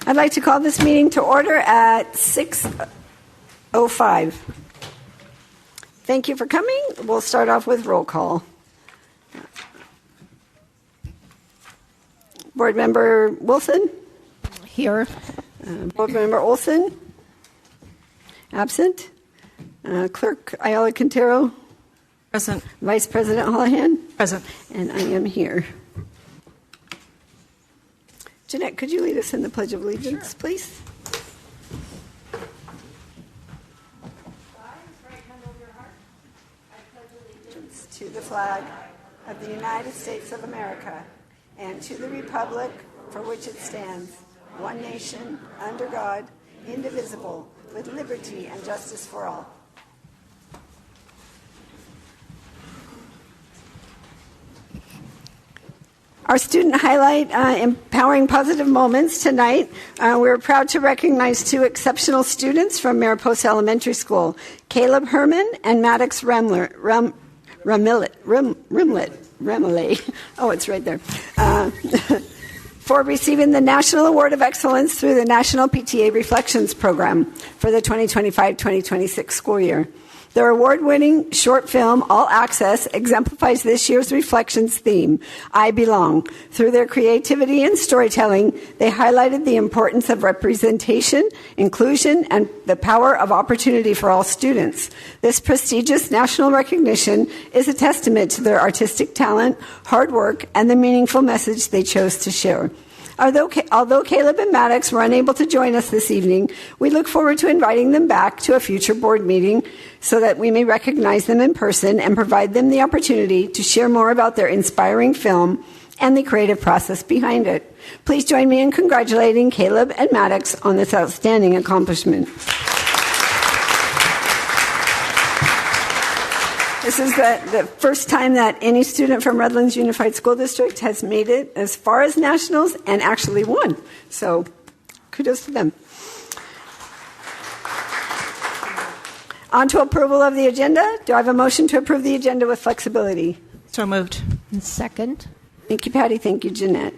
I'd like to call this meeting to order at 6:05. Thank you for coming. We'll start off with roll call. Board Member Wilson? Here. Board Member Olson? Absent. Clerk Ayala Quintero? Present. Vice President Holohan? Present. And I am here. Jeanette, could you lead us in the Pledge of Allegiance, please? To the flag of the United States of America and to the republic for which it stands, one nation, under God, indivisible, with liberty and justice for all. Our student highlight, Empowering Positive Moments tonight. We're proud to recognize two exceptional students from Mariposa Elementary School, Caleb Herman and Maddox Remley. Oh, it's right there. For receiving the National Award of Excellence through the National PTA Reflections Program for the 2025-2026 school year. Their award-winning short film, All Access, exemplifies this year's Reflections theme, I Belong. Through their creativity and storytelling, they highlighted the importance of representation, inclusion, and the power of opportunity for all students. This prestigious national recognition is a testament to their artistic talent, hard work, and the meaningful message they chose to share. Although Caleb and Maddox were unable to join us this evening, we look forward to inviting them back to a future board meeting so that we may recognize them in person and provide them the opportunity to share more about their inspiring film and the creative process behind it. Please join me in congratulating Caleb and Maddox on this outstanding accomplishment. This is the first time that any student from Redlands Unified School District has made it as far as nationals and actually won. So kudos to them. On to approval of the agenda. Do I have a motion to approve the agenda with flexibility? So moved. And second. Thank you, Patty. Thank you, Jeanette.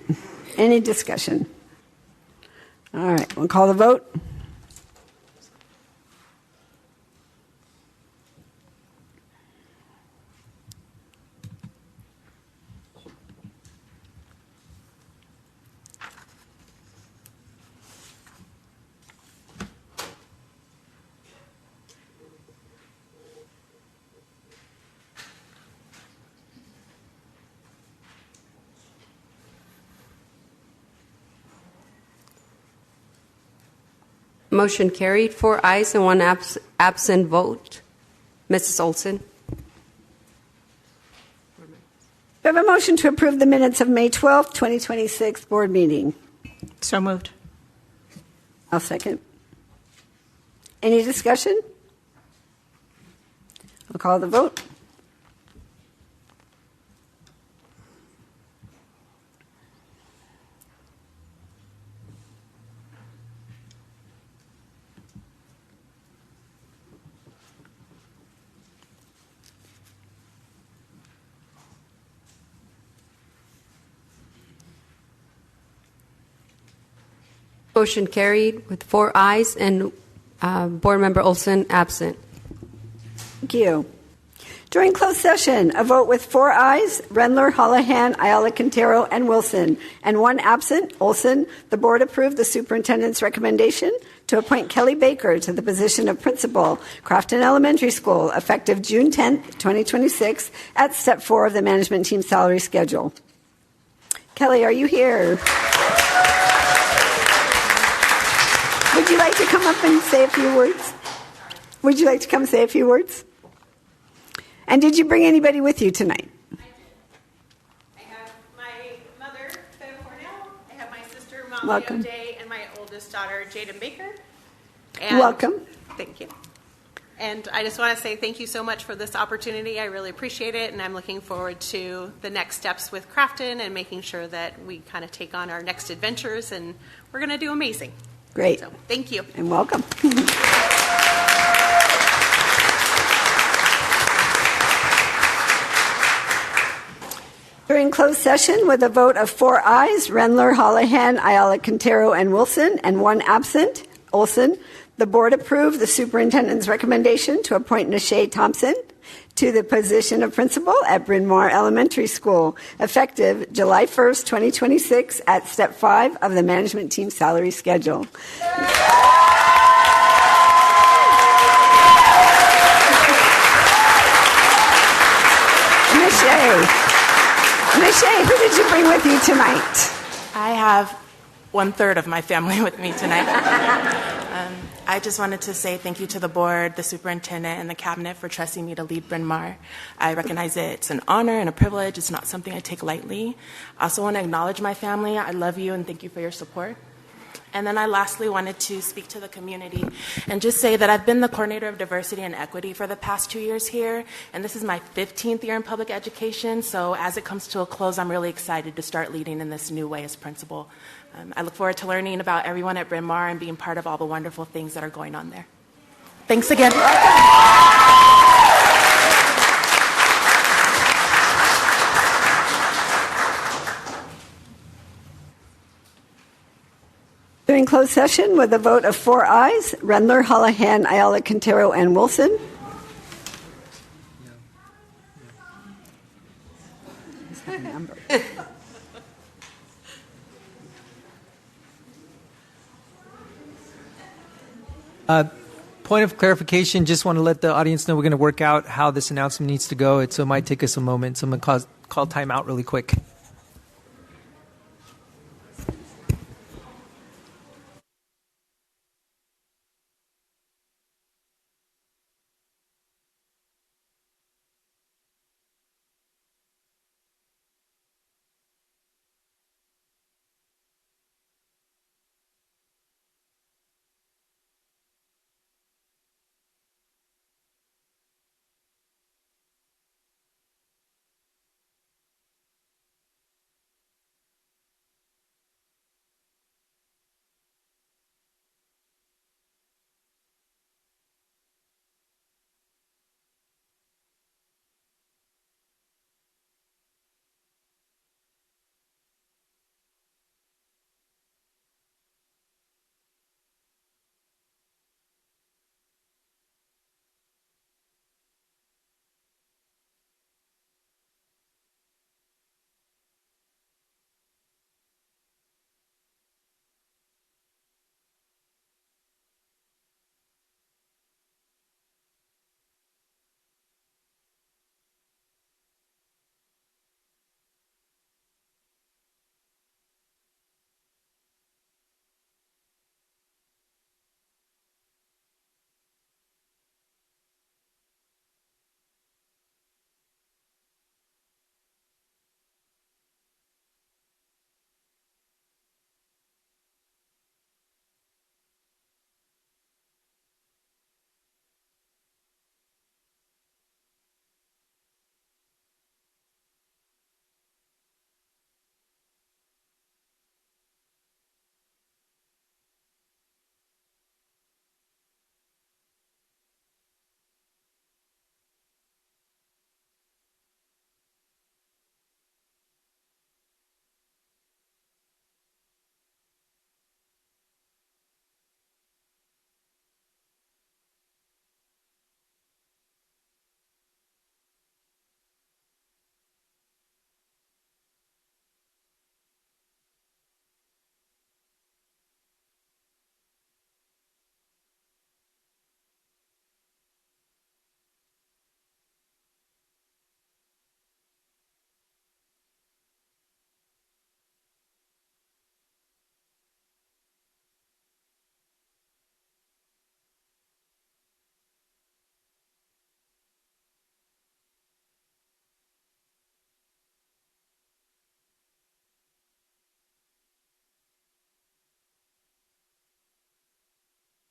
Any discussion? All right, we'll call the vote. Motion carried. 4 ayes and 1 absent vote. Mrs. Olson. We have a motion to approve the minutes of May 12th, 2026 board meeting. So moved. I'll second. Any discussion? I'll call the vote. Motion carried with 4 ayes and Board Member Olson absent. Thank you. During closed session, a vote with 4 ayes, Rendler, Holohan, Ayala Quintero, and Wilson, and 1 absent, Olson, the board approved the superintendent's recommendation to appoint Kelly Baker to the position of principal, Crafton Elementary School, effective June 10th, 2026, at step 4 of the management team salary schedule. Kelly, are you here? Would you like to come up and say a few words? Would you like to come say a few words? And did you bring anybody with you tonight? I did. I have my mother, Bev Cornell. I have my sister, Molly O'Day, and my oldest daughter, Jaden Baker. And welcome. Thank you. And I just want to say thank you so much for this opportunity. I really appreciate it, and I'm looking forward to the next steps with Crafton and making sure that we kind of take on our next adventures, and we're going to do amazing. Great. So, thank you. And welcome. During closed session, with a vote of 4 ayes, Rendler, Holohan, Ayala, Quintero, and Wilson, and 1 absent, Olson, the board approved the superintendent's recommendation to appoint Nashay Thompson to the position of principal at Bryn Mawr Elementary School, effective July 1st, 2026, at Step 5 of the management team salary schedule. Nashay, who did you bring with you tonight? I have 1/3 of my family with me tonight. I just wanted to say thank you to the board, the superintendent, and the cabinet for trusting me to lead Bryn Mawr. I recognize it's an honor and a privilege. It's not something I take lightly. I also want to acknowledge my family. I love you and thank you for your support. And then I lastly wanted to speak to the community and just say that I've been the coordinator of diversity and equity for the past 2 years here, and this is my 15th year in public education, so as it comes to a close, I'm really excited to start leading in this new way as principal. I look forward to learning about everyone at Bryn Mawr and being part of all the wonderful things that are going on there. Thanks again. During closed session, with a vote of 4 ayes, Rendler, Holohan, Ayala, Quintero, and Wilson. Point of clarification, just want to let the audience know we're going to work out how this announcement needs to go. So it might take us a moment. So I'm going to call time out really quick.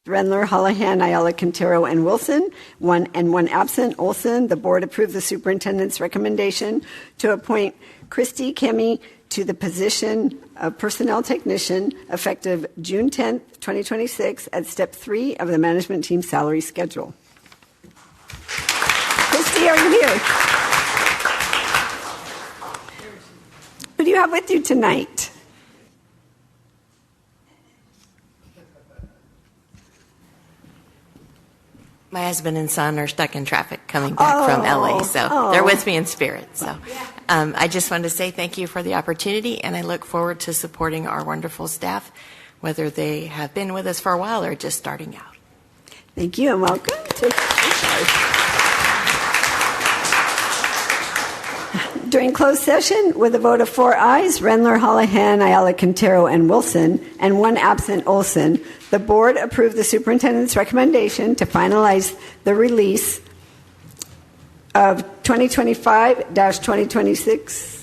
Rendler, Holohan, Ayala, Quintero, and Wilson, 1 absent, Olson. The board approved the superintendent's recommendation to appoint Christy Kemi to the position of personnel technician effective June 10th, 2026 at Step 3 of the management team salary schedule. Christy, are you here? have with you tonight? My husband and son are stuck in traffic coming back from LA, so they're with me in spirit. So I just wanted to say thank you for the opportunity, and I look forward to supporting our wonderful staff, whether they have been with us for a while or just starting out. Thank you and welcome. During closed session, with a vote of 4 ayes, Rendler, Holohan, Ayala, Quintero, and Wilson, and 1 absent, Olson, the board approved the superintendent's recommendation to finalize the release of 2025-2026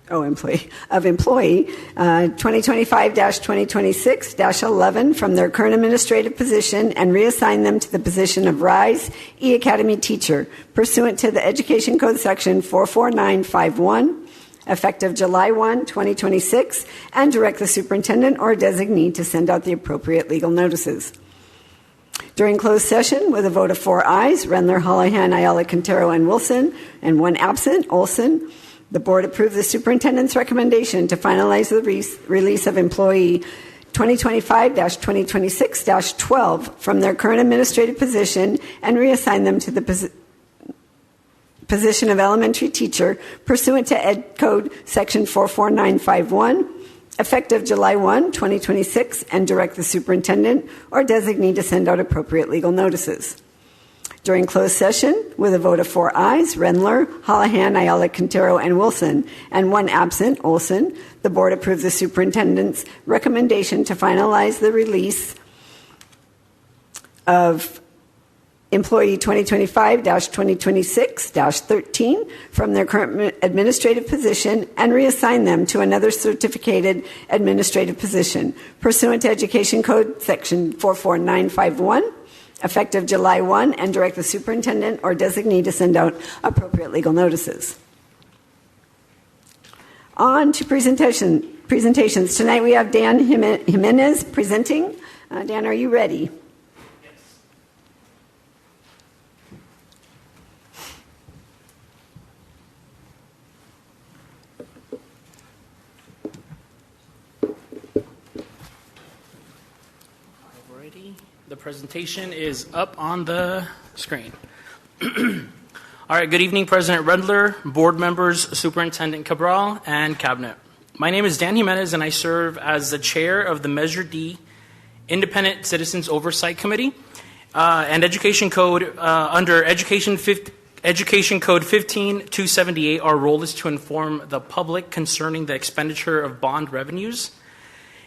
employee 2025-2026-11 from their current administrative position and reassign them to the position of RISE E-Academy teacher pursuant to the Education Code Section 44951, effective July 1, 2026, and direct the superintendent or designee to send out the appropriate legal notices. During closed session, with a vote of 4 ayes, Rendler, Holohan, Ayala, Quintero, and Wilson, and 1 absent, Olson, the board approved the superintendent's recommendation to finalize the release of employee 2025-2026-12 from their current administrative position and reassign them to the position of elementary teacher pursuant to Ed Code Section 44951, effective July 1, 2026, and direct the superintendent or designee to send out appropriate legal notices. During closed session, with a vote of 4 ayes, Rendler, Holohan, Ayala, Quintero, and Wilson, and 1 absent, Olson, the board approved the superintendent's recommendation to finalize the release of employee 2025-2026-13 from their current administrative position and reassign them to another certificated administrative position pursuant to Education Code Section 44951, effective July 1, and direct the superintendent or designee to send out appropriate legal notices. On to presentations. Tonight we have Dan Jimenez presenting. Dan, are you ready? The presentation is up on the screen. All right, good evening, President Rendler, board members, Superintendent Cabral, and Cabinet. My name is Dan Jimenez, and I serve as the chair of the Measure D Independent Citizens Oversight Committee and Education Code. Under Education Code 15278, our role is to inform the public concerning the expenditure of bond revenues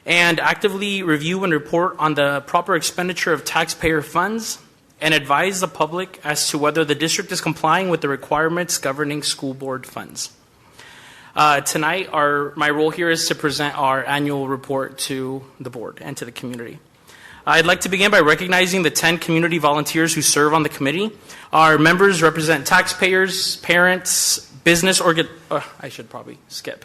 and actively review and report on the proper expenditure of taxpayer funds and advise the public as to whether the district is complying with the requirements governing school board funds. Tonight, my role here is to present our annual report to the board and to the community. I'd like to begin by recognizing the 10 community volunteers who serve on the committee. Our members represent taxpayers, parents, I should probably skip.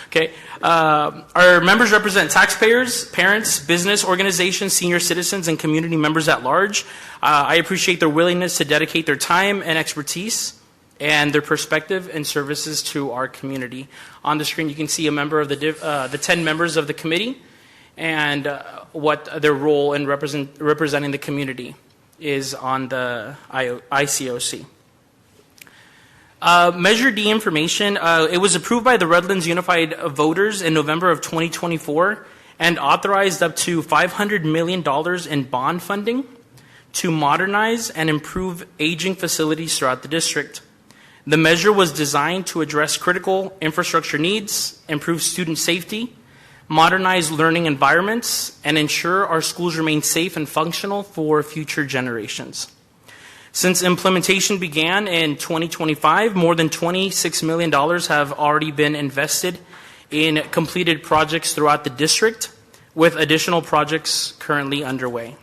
Okay. Our members represent taxpayers, parents, business organizations, senior citizens, and community members at large. I appreciate their willingness to dedicate their time and expertise and their perspective and services to our community. On the screen, you can see a member of the 10 members of the committee and what their role in representing the community is on the ICOC. Measure D information, it was approved by the Redlands Unified Voters in November of 2024 and authorized up to $500 million in bond funding to modernize and improve aging facilities throughout the district. The measure was designed to address critical infrastructure needs, improve student safety, modernize learning environments, and ensure our schools remain safe and functional for future generations. Since implementation began in 2025, more than $26 million have already been invested in completed projects throughout the district, with additional projects currently underway.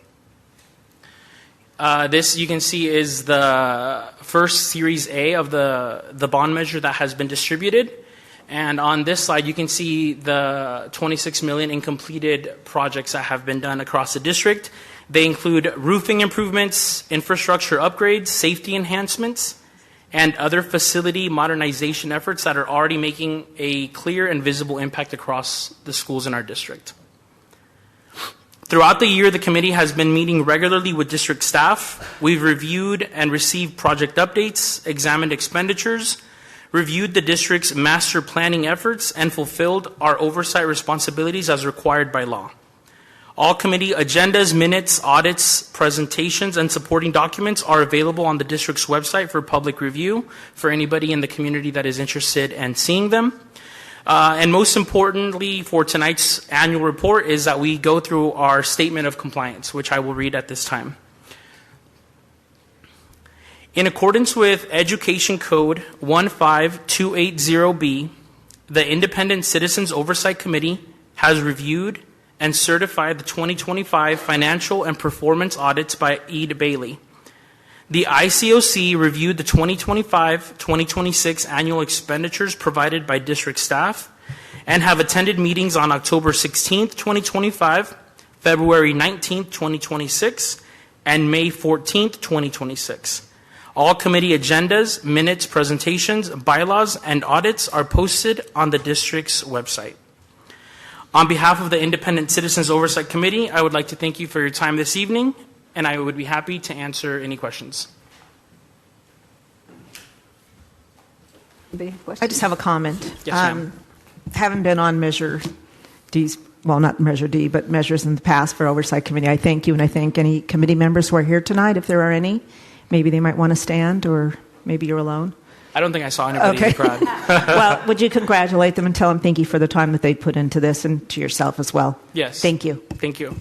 This, you can see, is the first Series A of the bond measure that has been distributed. And on this slide, you can see the $26 million in completed projects that have been done across the district. They include roofing improvements, infrastructure upgrades, safety enhancements, and other facility modernization efforts that are already making a clear and visible impact across the schools in our district. Throughout the year, the committee has been meeting regularly with district staff. We've reviewed and received project updates, examined expenditures, reviewed the district's master planning efforts, and fulfilled our oversight responsibilities as required by law. All committee agendas, minutes, audits, presentations, and supporting documents are available on the district's website for public review for anybody in the community that is interested in seeing them. And most importantly for tonight's annual report is that we go through our statement of compliance, which I will read at this time. In accordance with Education Code 15280B, the Independent Citizens Oversight Committee has reviewed and certified the 2025 financial and performance audits by Ed Bailey. The ICOC reviewed the 2025-2026 annual expenditures provided by district staff and have attended meetings on October 16th, 2025, February 19th, 2026, and May 14th, 2026. All committee agendas, minutes, presentations, bylaws, and audits are posted on the district's website. On behalf of the Independent Citizens Oversight Committee, I would like to thank you for your time this evening, and I would be happy to answer any questions. I just have a comment. Yes, ma'am. Having been on Measure D's, well, not Measure D, but measures in the past for Oversight Committee, I thank you, and I thank any committee members who are here tonight, if there are any. Maybe they might want to stand, or maybe you're alone. I don't think I saw anybody in the crowd. Well, would you congratulate them and tell them thank you for the time that they put into this, and to yourself as well? Yes. Thank you. Thank you.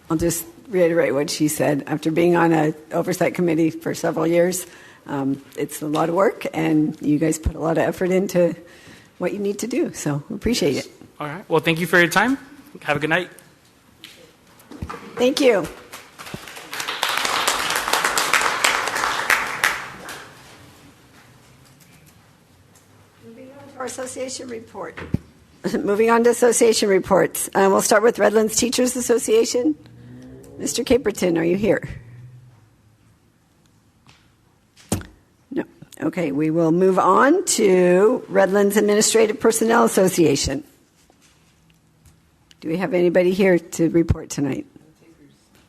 I'll just reiterate what she said. After being on an oversight committee for several years, it's a lot of work, and you guys put a lot of effort into what you need to do, so appreciate it. All right. Well, thank you for your time. Have a good night. Thank you. Our association report. Moving on to association reports. We'll start with Redlands Teachers Association. Mr. Caperton, are you here? No. Okay, we will move on to Redlands Administrative Personnel Association. Do we have anybody here to report tonight?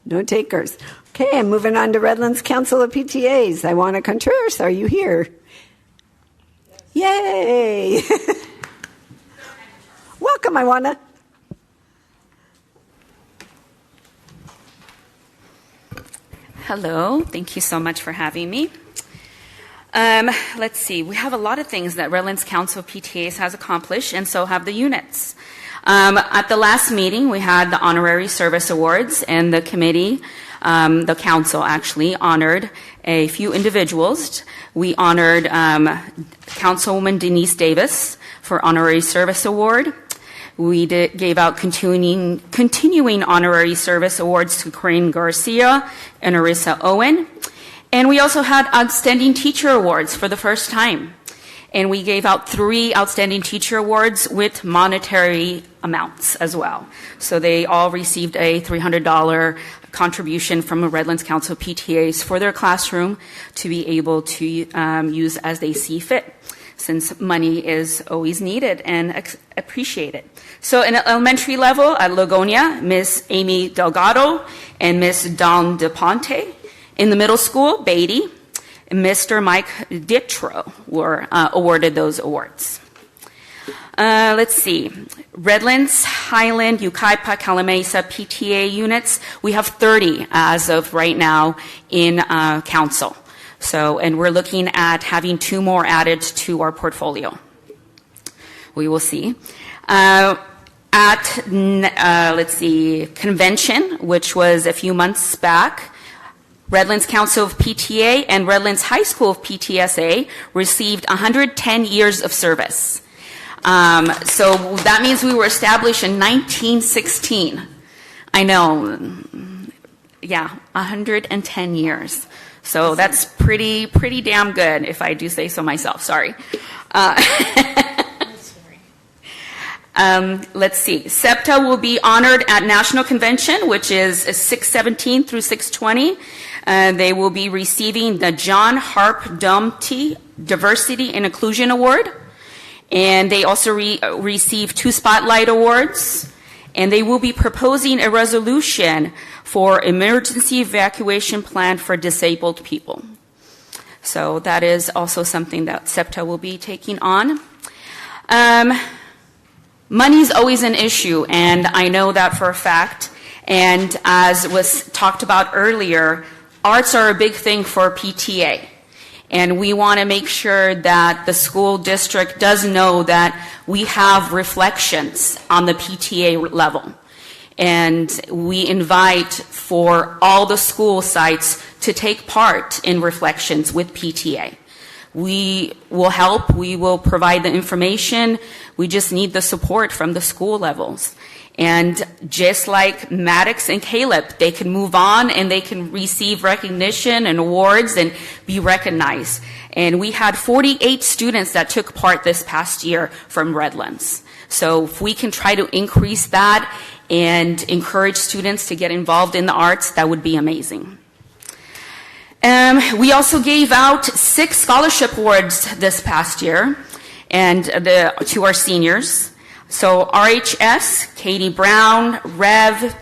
No takers. Okay, I'm moving on to Redlands Council of PTAs. Iwana Contreras, are you here? Yay! Welcome, Iwana. Hello, thank you so much for having me. Let's see, we have a lot of things that Redlands Council of PTAs has accomplished, and so have the units. At the last meeting, we had the Honorary Service Awards, and the committee, the council actually, honored a few individuals. We honored Councilwoman Denise Davis for Honorary Service Award. We gave out continuing Honorary Service Awards to Corinne Garcia and Arissa Owen. And we also had Outstanding Teacher Awards for the first time. And we gave out 3 Outstanding Teacher Awards with monetary amounts as well. So they all received a $300 contribution from the Redlands Council PTAs for their classroom to be able to use as they see fit, since money is always needed and appreciated. So in elementary level at Lagonia, Miss Amy Delgado and Miss Dawn DePonte. In the middle school, Beatty, Mr. Mike Ditro were awarded those awards. Let's see. Redlands, Highland, Yucaipa, Calamasa PTA units, we have 30 as of right now in council. So, and we're looking at having 2 more added to our portfolio. We will see. Let's see, convention, which was a few months back, Redlands Council of PTA and Redlands High School of PTSA received 110 years of service. So that means we were established in 1916. I know, yeah, 110 years. So that's pretty damn good, if I do say so myself. Sorry. Let's see. SEPTA will be honored at National Convention, which is 6/17 through 6/20. They will be receiving the John Harp Dumpty Diversity and Inclusion Award. And they also receive 2 Spotlight Awards. And they will be proposing a resolution for emergency evacuation plan for disabled people. So that is also something that SEPTA will be taking on. Money is always an issue, and I know that for a fact. And as was talked about earlier, arts are a big thing for PTA. And we want to make sure that the school district does know that we have reflections on the PTA level. And we invite for all the school sites to take part in reflections with PTA. We will help, we will provide the information, we just need the support from the school levels. And just like Maddox and Caleb, they can move on and they can receive recognition and awards and be recognized. And we had 48 students that took part this past year from Redlands. So if we can try to increase that and encourage students to get involved in the arts, that would be amazing. We also gave out 6 scholarship awards this past year and to our seniors. So RHS, Katie Brown, Rev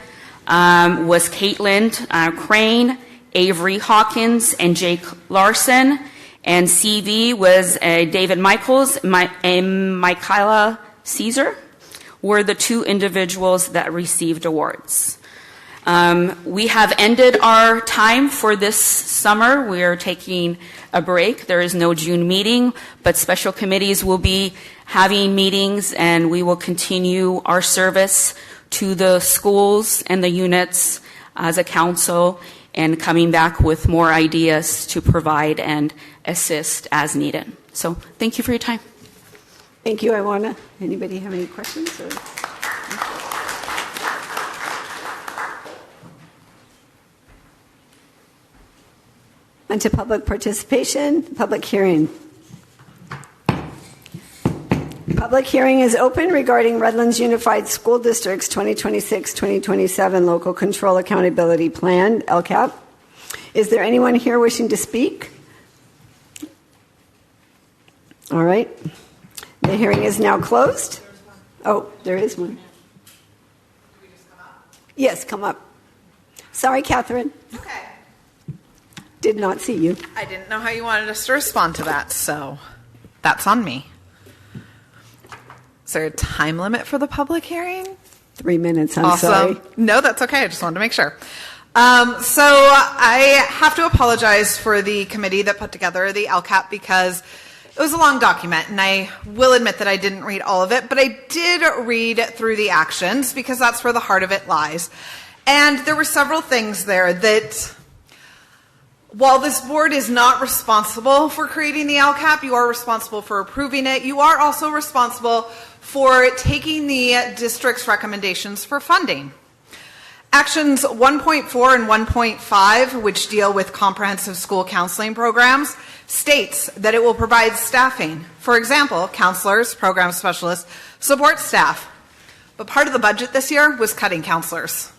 was Caitlin Crane, Avery Hawkins, and Jake Larson. And CV was David Michaels and Michaela Caesar were the 2 individuals that received awards. We have ended our time for this summer. We are taking a break. There is no June meeting, but special committees will be having meetings, and we will continue our service to the schools and the units as a council and coming back with more ideas to provide and assist as needed. So thank you for your time. Thank you, Iwana. Anybody have any questions? On to public participation, public hearing. Public hearing is open regarding Redlands Unified School District's 2026-2027 Local Control Accountability Plan, LCAP. Is there anyone here wishing to speak? All right. The hearing is now closed. Oh, there is one. Yes, come up. Sorry, Catherine. Okay. Did not see you. I didn't know how you wanted us to respond to that, so that's on me. Is there a time limit for the public hearing? 3 minutes, I'm awesome. sorry. No, that's okay. I just wanted to make sure. So I have to apologize for the committee that put together the LCAP because it was a long document, and I will admit that I didn't read all of it, but I did read through the actions because that's where the heart of it lies. And there were several things there that, while this board is not responsible for creating the LCAP, you are responsible for approving it. You are also responsible for taking the district's recommendations for funding. Actions 1.4 and 1.5, which deal with comprehensive school counseling programs, states that it will provide staffing. For example, counselors, program specialists, support staff. But part of the budget this year was cutting counselors.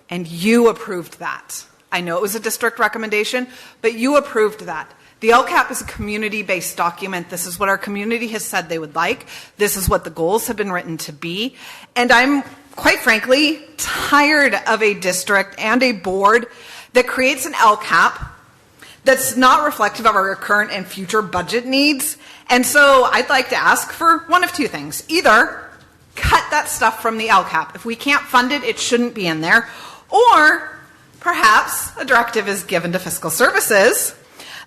And you approved that. I know it was a district recommendation, but you approved that. The LCAP is a community-based document. This is what our community has said they would like. This is what the goals have been written to be. And I'm, quite frankly, tired of a district and a board that creates an LCAP that's not reflective of our current and future budget needs. And so I'd like to ask for one of 2 things. Either cut that stuff from the LCAP. If we can't fund it, it shouldn't be in there. Or perhaps a directive is given to fiscal services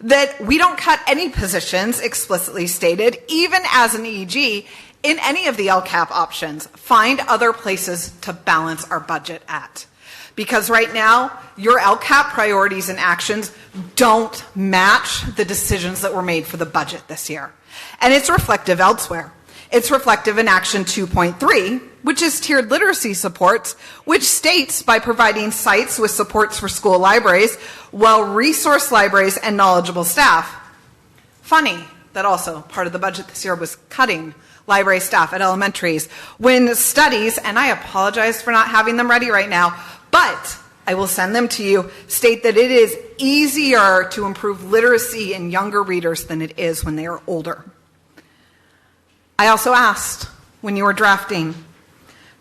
that we don't cut any positions explicitly stated, even as an EG, in any of the LCAP options. Find other places to balance our budget at. Because right now, your LCAP priorities and actions don't match the decisions that were made for the budget this year. And it's reflective elsewhere. It's reflective in Action 2.3, which is tiered literacy supports, which states by providing sites with supports for school libraries, well-resourced libraries, and knowledgeable staff. Funny that also part of the budget this year was cutting library staff at elementaries when studies, and I apologize for not having them ready right now, but I will send them to you, state that it is easier to improve literacy in younger readers than it is when they are older. I also asked, when you were drafting,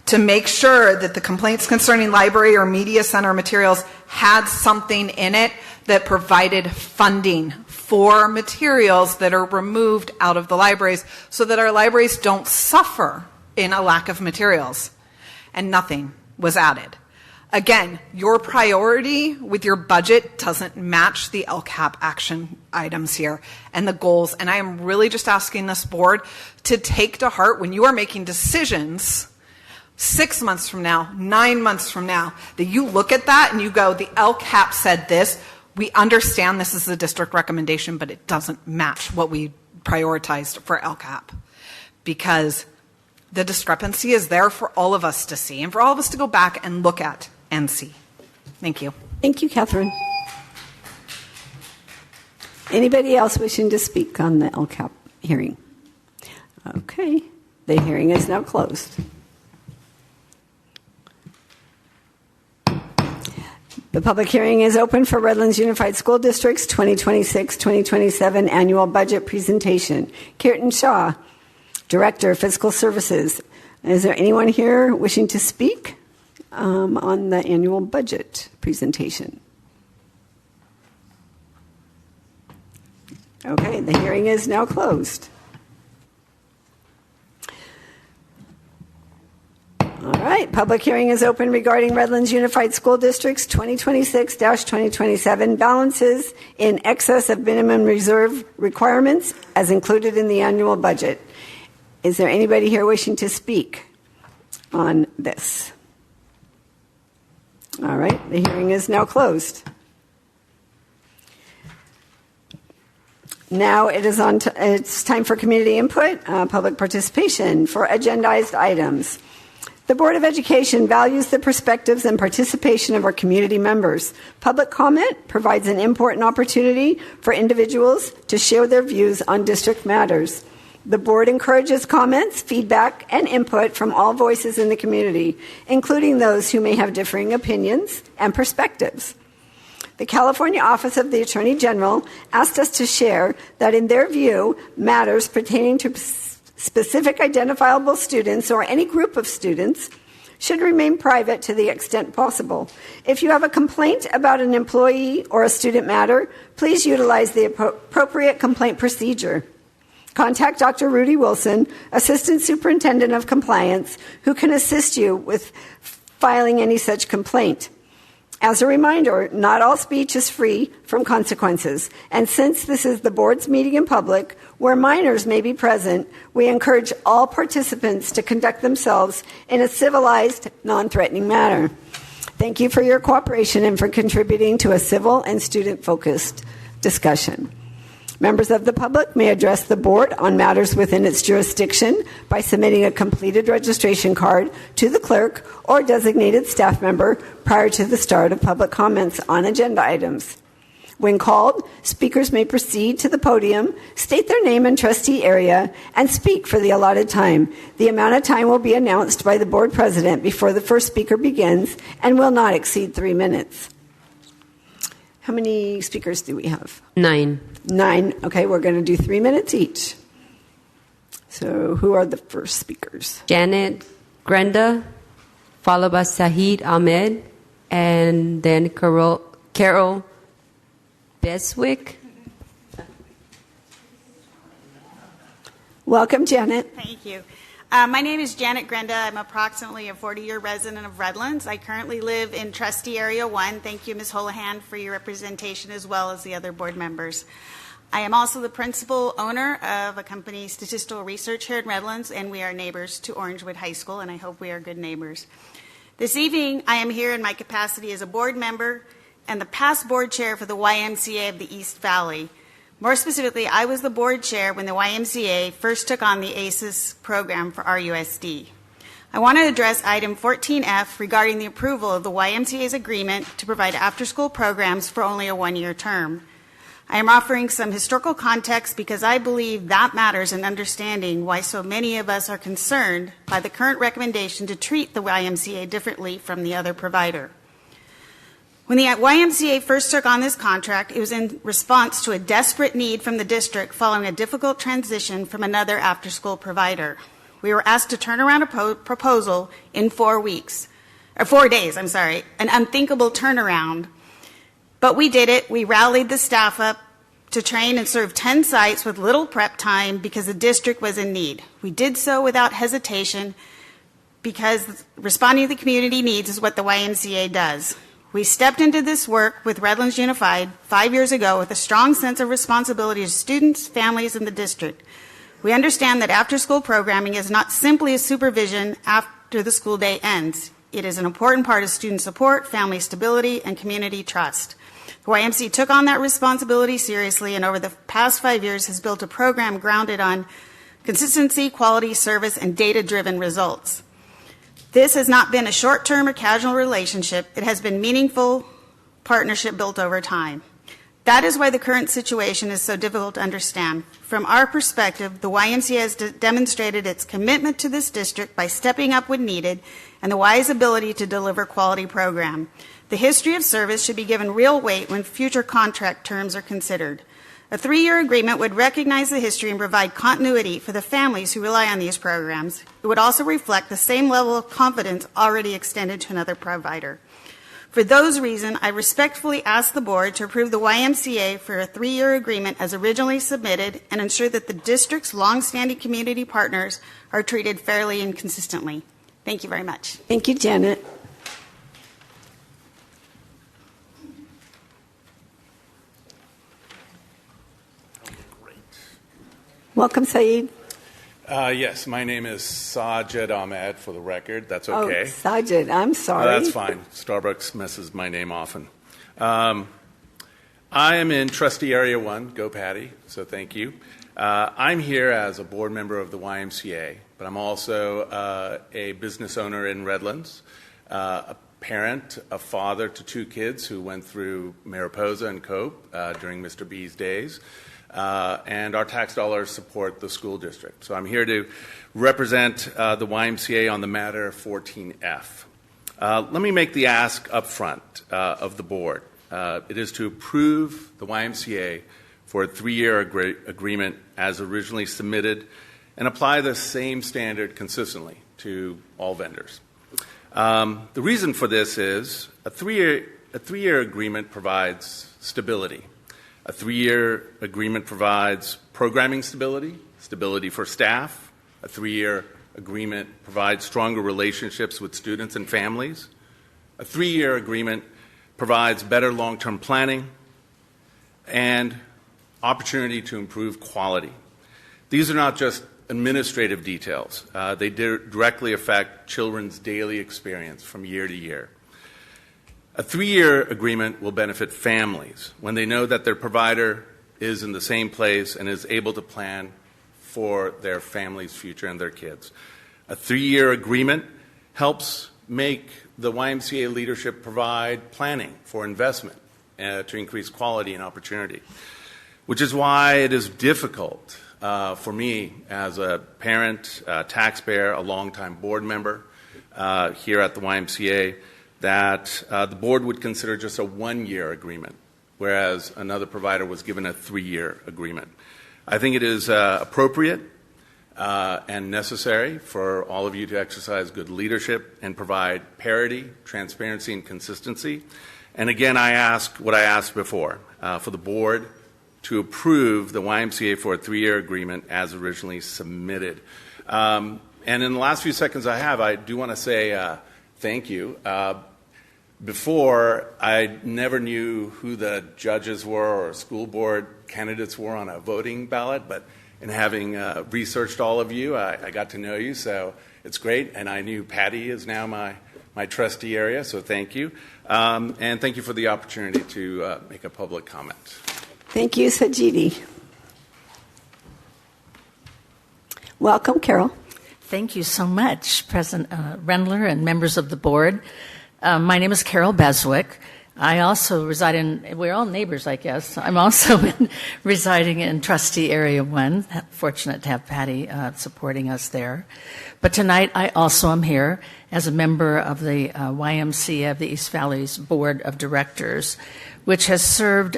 to make sure that the complaints concerning library or media center materials had something in it that provided funding for materials that are removed out of the libraries so that our libraries don't suffer in a lack of materials. And nothing was added. Again, your priority with your budget doesn't match the LCAP action items here and the goals. And I am really just asking this board to take to heart when you are making decisions 6 months from now, 9 months from now, that you look at that and you go, the LCAP said this. We understand this is a district recommendation, but it doesn't match what we prioritized for LCAP. Because the discrepancy is there for all of us to see and for all of us to go back and look at and see. Thank you. Thank you, Catherine. Anybody else wishing to speak on the LCAP hearing? Okay. The hearing is now closed. The public hearing is open for Redlands Unified School District's 2026-2027 annual budget presentation. Kirtan Shah, Director of Fiscal Services. Is there anyone here wishing to speak on the annual budget presentation? Okay, the hearing is now closed. All right, public hearing is open regarding Redlands Unified School District's 2026-2027 balances in excess of minimum reserve requirements as included in the annual budget. Is there anybody here wishing to speak on this? All right, the hearing is now closed. Now it's time for community input, public participation for agendized items. The Board of Education values the perspectives and participation of our community members. Public comment provides an important opportunity for individuals to share their views on district matters. The board encourages comments, feedback, and input from all voices in the community, including those who may have differing opinions and perspectives. The California Office of the Attorney General asked us to share that in their view, matters pertaining to specific identifiable students or any group of students should remain private to the extent possible. If you have a complaint about an employee or a student matter, please utilize the appropriate complaint procedure. Contact Dr. Rudy Wilson, Assistant Superintendent of Compliance, who can assist you with filing any such complaint. As a reminder, not all speech is free from consequences, and since this is the board's meeting in public, where minors may be present, we encourage all participants to conduct themselves in a civilized, non-threatening manner. Thank you for your cooperation and for contributing to a civil and student-focused discussion. Members of the public may address the board on matters within its jurisdiction by submitting a completed registration card to the clerk or designated staff member prior to the start of public comments on agenda items. When called, speakers may proceed to the podium, state their name and trustee area, and speak for the allotted time. The amount of time will be announced by the board president before the first speaker begins and will not exceed 3 minutes. How many speakers do we have? 9. 9. Okay, we're going to do 3 minutes each. So who are the first speakers? Janet Grenda, followed by Sahid Ahmed, and then Carol Beswick. Welcome, Janet. Thank you. My name is Janet Grenda. I'm approximately a 40-year resident of Redlands. I currently live in Trustee Area 1. Thank you, Ms. Holohan, for your representation as well as the other board members. I am also the principal owner of a company, Statistical Research, here in Redlands, and we are neighbors to Orangewood High School, and I hope we are good neighbors. This evening, I am here in my capacity as a board member and the past board chair for the YMCA of the East Valley. More specifically, I was the board chair when the YMCA first took on the ACES program for RUSD. I want to address item 14F regarding the approval of the YMCA's agreement to provide after-school programs for only a 1-year term. I am offering some historical context because I believe that matters in understanding why so many of us are concerned by the current recommendation to treat the YMCA differently from the other provider. When the YMCA first took on this contract, it was in response to a desperate need from the district following a difficult transition from another after-school provider. We were asked to turn around a proposal in 4 weeks, or 4 days, an unthinkable turnaround. But we did it. We rallied the staff up to train and serve 10 sites with little prep time because the district was in need. We did so without hesitation because responding to the community needs is what the YMCA does. We stepped into this work with Redlands Unified 5 years ago with a strong sense of responsibility to students, families, and the district. We understand that after-school programming is not simply a supervision after the school day ends. It is an important part of student support, family stability, and community trust. The YMCA took on that responsibility seriously and over the past 5 years has built a program grounded on consistency, quality, service, and data-driven results. This has not been a short-term or casual relationship. It has been meaningful partnership built over time. That is why the current situation is so difficult to understand. From our perspective, the YMCA has demonstrated its commitment to this district by stepping up when needed and the Y's ability to deliver quality program. The history of service should be given real weight when future contract terms are considered. A 3-year agreement would recognize the history and provide continuity for the families who rely on these programs. It would also reflect the same level of confidence already extended to another provider. For those reasons, I respectfully ask the board to approve the YMCA for a 3-year agreement as originally submitted and ensure that the district's longstanding community partners are treated fairly and consistently. Thank you very much. Thank you, Janet. Welcome, Saeed. Yes, my name is Sajid Ahmed, for the record. That's okay. Oh, Sajid, I'm sorry. That's fine. Starbucks messes my name often. I am in Trustee Area 1, go Patty, so thank you. I'm here as a board member of the YMCA, but I'm also a business owner in Redlands, a parent, a father to 2 kids who went through Mariposa and Cope during Mr. B's days. And our tax dollars support the school district. So I'm here to represent the YMCA on the matter 14F. Let me make the ask up front of the board. It is to approve the YMCA for a 3-year agreement as originally submitted and apply the same standard consistently to all vendors. The reason for this is a 3-year agreement provides stability. A 3-year agreement provides programming stability, stability for staff. A 3-year agreement provides stronger relationships with students and families. A 3-year agreement provides better long-term planning and opportunity to improve quality. These are not just administrative details. They directly affect children's daily experience from year to year. A 3-year agreement will benefit families when they know that their provider is in the same place and is able to plan for their family's future and their kids. A 3-year agreement helps make the YMCA leadership provide planning for investment to increase quality and opportunity, which is why it is difficult for me as a parent, a taxpayer, a longtime board member here at the YMCA that the board would consider just a 1-year agreement, whereas another provider was given a 3-year agreement. I think it is appropriate and necessary for all of you to exercise good leadership and provide parity, transparency, and consistency. And again, I ask what I asked before, for the board to approve the YMCA for a 3-year agreement as originally submitted. And in the last few seconds I do want to say thank you. Before, I never knew who the judges were or school board candidates were on a voting ballot, but in having researched all of you, I got to know you, so it's great. And I knew Patty is now my trustee area, so thank you. And thank you for the opportunity to make a public comment. Thank you, Sajidi. Welcome, Carol. Thank you so much, President Rendler and members of the board. My name is Carol Beswick. I also reside in, we're all neighbors, I guess. I'm also residing in Trustee Area 1. Fortunate to have Patty supporting us there. But tonight I also am here as a member of the YMCA of the East Valley's Board of Directors, which has served,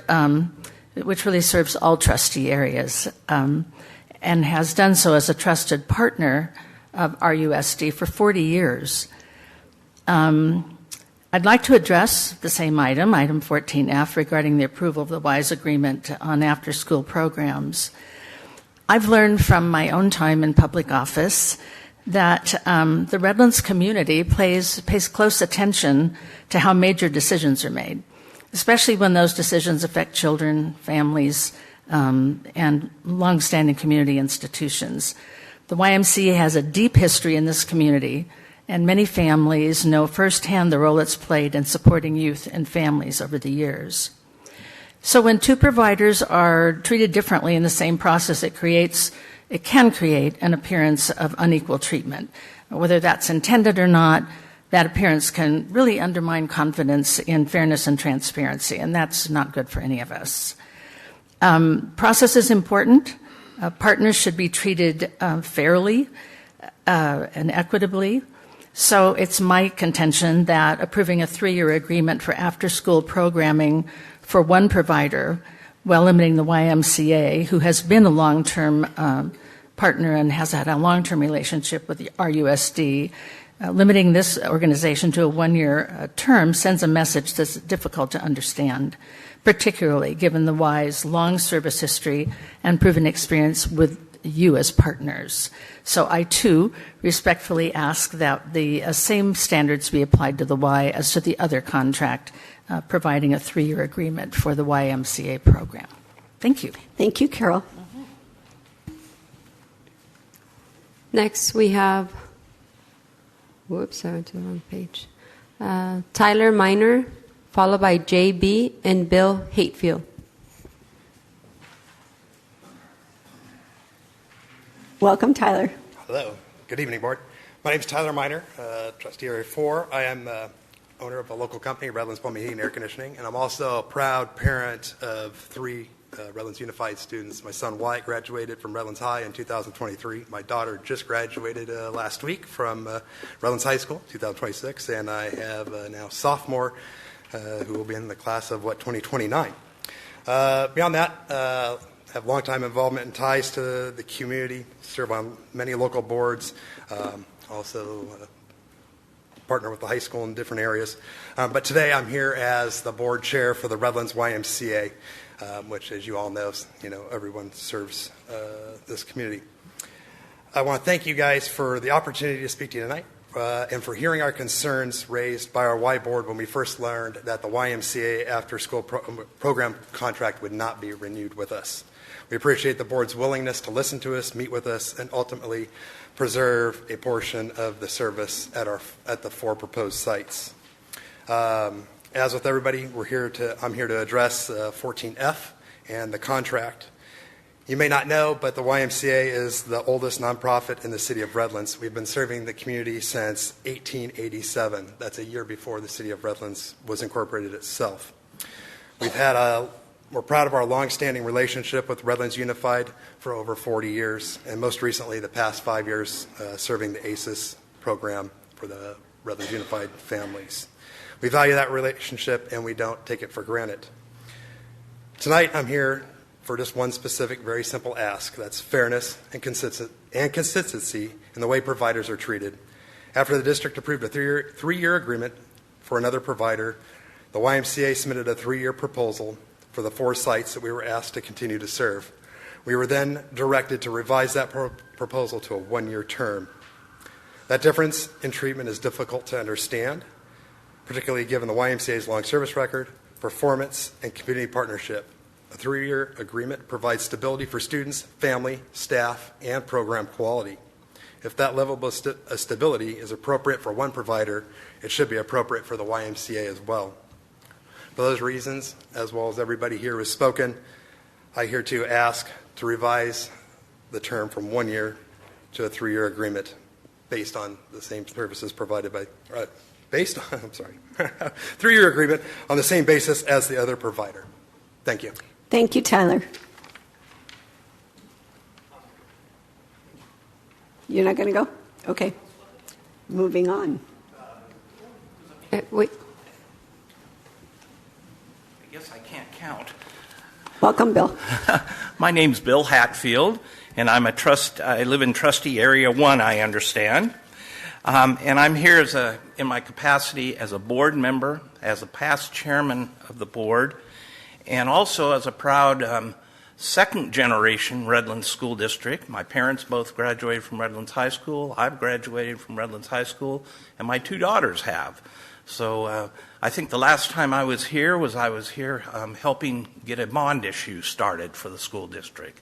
which really serves all trustee areas, and has done so as a trusted partner of RUSD for 40 years. I'd like to address the same item, item 14F, regarding the approval of the WISE agreement on after-school programs. I've learned from my own time in public office that the Redlands community pays close attention to how major decisions are made, especially when those decisions affect children, families, and longstanding community institutions. The YMCA has a deep history in this community, and many families know firsthand the role it's played in supporting youth and families over the years. So when two providers are treated differently in the same process, it can create an appearance of unequal treatment. Whether that's intended or not, that appearance can really undermine confidence in fairness and transparency, and that's not good for any of us. Process is important. Partners should be treated fairly and equitably. So it's my contention that approving a 3-year agreement for after-school programming for one provider, while limiting the YMCA, who has been a long-term partner and has had a long-term relationship with the RUSD, limiting this organization to a 1-year term sends a message that's difficult to understand, particularly given the Y's long service history and proven experience with you as partners. So I, too, respectfully ask that the same standards be applied to the Y as to the other contract, providing a 3-year agreement for the YMCA program. Thank you. Thank you, Carol. Next, we have, whoops, I went to the wrong page. Tyler Miner, followed by JB and Bill Hatefield. Welcome, Tyler. Hello. Good evening, Board. My name is Tyler Miner, Trustee Area 4. I am the owner of a local company, Redlands Plumbing, Heating, and Air Conditioning, and I'm also a proud parent of 3 Redlands Unified students. My son Wyatt graduated from Redlands High in 2023. My daughter just graduated last week from Redlands High School, 2026, and I have now sophomore who will be in the class of, 2029. Beyond that, have long-time involvement and ties to the community, serve on many local boards, also partner with the high school in different areas. But today I'm here as the board chair for the Redlands YMCA, which, as you all know, everyone serves this community. I want to thank you guys for the opportunity to speak to you tonight and for hearing our concerns raised by our Y board when we first learned that the YMCA after-school program contract would not be renewed with us. We appreciate the board's willingness to listen to us, meet with us, and ultimately preserve a portion of the service at the 4 proposed sites. As with everybody, I'm here to address 14F and the contract. You may not know, but the YMCA is the oldest nonprofit in the city of Redlands. We've been serving the community since 1887. That's a year before the city of Redlands was incorporated itself. We're proud of our long-standing relationship with Redlands Unified for over 40 years, and most recently, the past 5 years, serving the ACES program for the Redlands Unified families. We value that relationship, and we don't take it for granted. Tonight, I'm here for just one specific, very simple ask. That's fairness and consistency in the way providers are treated. After the district approved a 3-year agreement for another provider, the YMCA submitted a 3-year proposal for the 4 sites that we were asked to continue to serve. We were then directed to revise that proposal to a 1-year term. That difference in treatment is difficult to understand, particularly given the YMCA's long service record, performance, and community partnership. A 3-year agreement provides stability for students, family, staff, and program quality. If that level of stability is appropriate for one provider, it should be appropriate for the YMCA as well. For those reasons, as well as everybody here has spoken, I here to ask to revise the term from 1 year to a 3-year agreement based on the same services provided by based on, I'm sorry, 3-year agreement on the same basis as the other provider. Thank you. Thank you, Tyler. You're not going to go? Okay. Moving on. Wait. I guess I can't count. Welcome, Bill. My name's Bill Hatfield, and I live in Trustee Area 1, I understand. And I'm here in my capacity as a board member, as a past chairman of the board, and also as a proud second-generation Redlands School District. My parents both graduated from Redlands High School. I've graduated from Redlands High School, and my 2 daughters have. So I think the last time I was here helping get a bond issue started for the school district.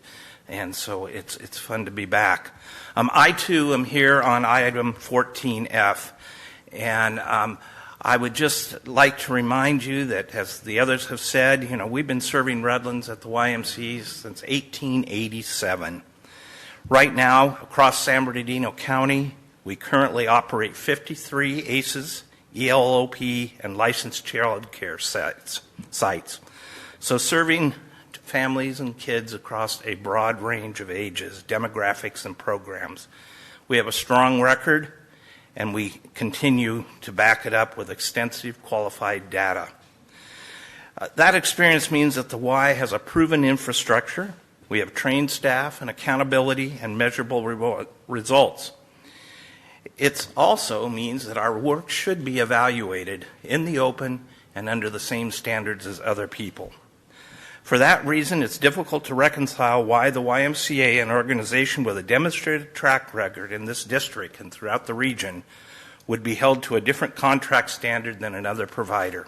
And so it's fun to be back. I, too, am here on item 14F. And I would just like to remind you that, as the others have said, we've been serving Redlands at the YMCA since 1887. Right now, across San Bernardino County, we currently operate 53 ACEs, ELOP, and licensed child care sites. So serving families and kids across a broad range of ages, demographics, and programs. We have a strong record, and we continue to back it up with extensive qualified data. That experience means that the Y has a proven infrastructure. We have trained staff and accountability and measurable results. It also means that our work should be evaluated in the open and under the same standards as other people. For that reason, it's difficult to reconcile why the YMCA, an organization with a demonstrated track record in this district and throughout the region, would be held to a different contract standard than another provider.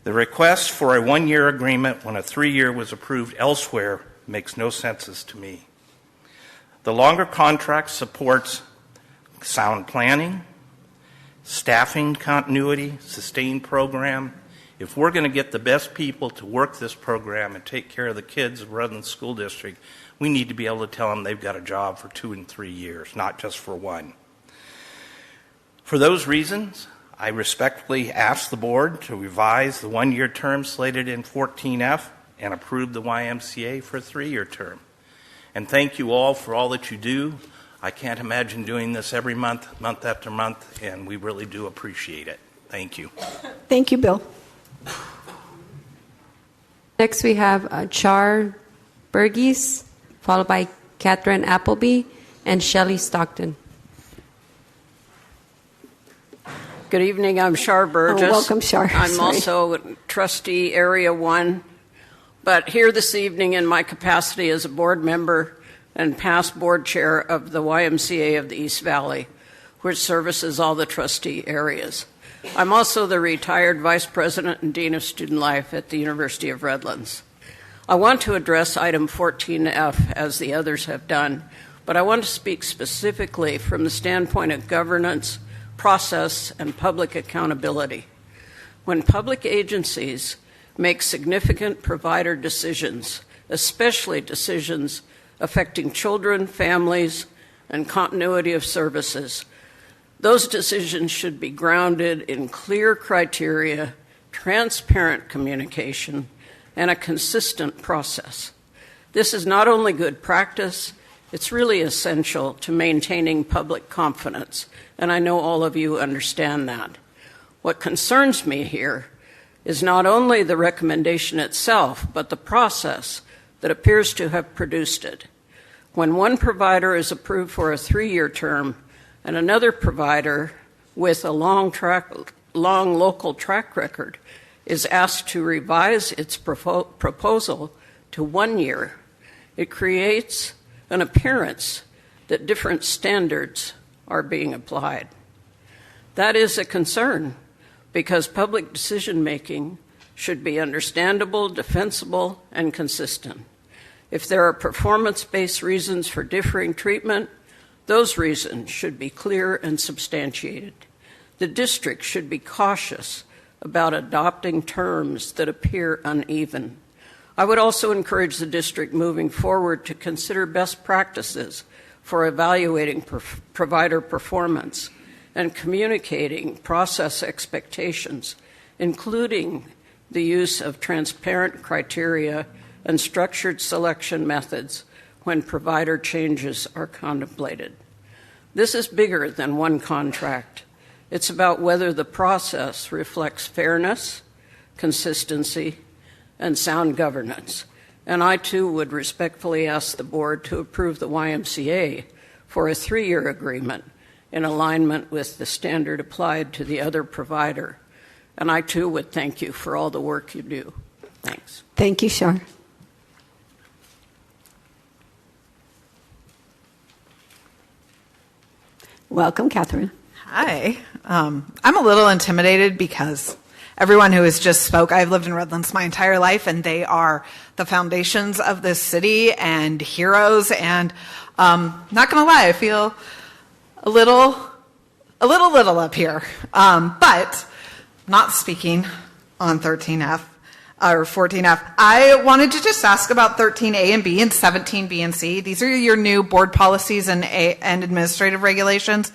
The request for a 1-year agreement when a 3-year was approved elsewhere makes no sense to me. The longer contract supports sound planning, staffing continuity, sustained program. If we're going to get the best people to work this program and take care of the kids of Redlands School District, we need to be able to tell them they've got a job for 2 and 3 years, not just for 1. For those reasons, I respectfully ask the board to revise the 1-year term slated in 14F and approve the YMCA for a 3-year term. And thank you all for all that you do. I can't imagine doing this every month, month after month, and we really do appreciate it. Thank you. Thank you, Bill. Next, we have Char Burgess, followed by Catherine Appleby and Shelley Stockton. Good evening. I'm Char Burgess. Welcome, Char. I'm also Trustee Area 1, but here this evening in my capacity as a board member and past board chair of the YMCA of the East Valley, which services all the trustee areas. I'm also the retired Vice President and Dean of Student Life at the University of Redlands. I want to address item 14F as the others have done, but I want to speak specifically from the standpoint of governance, process, and public accountability. When public agencies make significant provider decisions, especially decisions affecting children, families, and continuity of services, those decisions should be grounded in clear criteria, transparent communication, and a consistent process. This is not only good practice, it's really essential to maintaining public confidence, and I know all of you understand that. What concerns me here is not only the recommendation itself, but the process that appears to have produced it. When one provider is approved for a 3-year term and another provider with a long local track record is asked to revise its proposal to 1 year, it creates an appearance that different standards are being applied. That is a concern because public decision-making should be understandable, defensible, and consistent. If there are performance-based reasons for differing treatment, those reasons should be clear and substantiated. The district should be cautious about adopting terms that appear uneven. I would also encourage the district moving forward to consider best practices for evaluating provider performance and communicating process expectations, including the use of transparent criteria and structured selection methods when provider changes are contemplated. This is bigger than one contract. It's about whether the process reflects fairness, consistency, and sound governance. And I, too, would respectfully ask the board to approve the YMCA for a 3-year agreement in alignment with the standard applied to the other provider. And I, too, would thank you for all the work you do. Thanks. Thank you, Shar. Welcome, Catherine. Hi. I'm a little intimidated because everyone who has just spoke, I've lived in Redlands my entire life, and they are the foundations of this city and heroes. And not going to lie, I feel a little up here. But not speaking on 13F or 14F. I wanted to just ask about 13A and B and 17B and C. These are your new board policies and administrative regulations.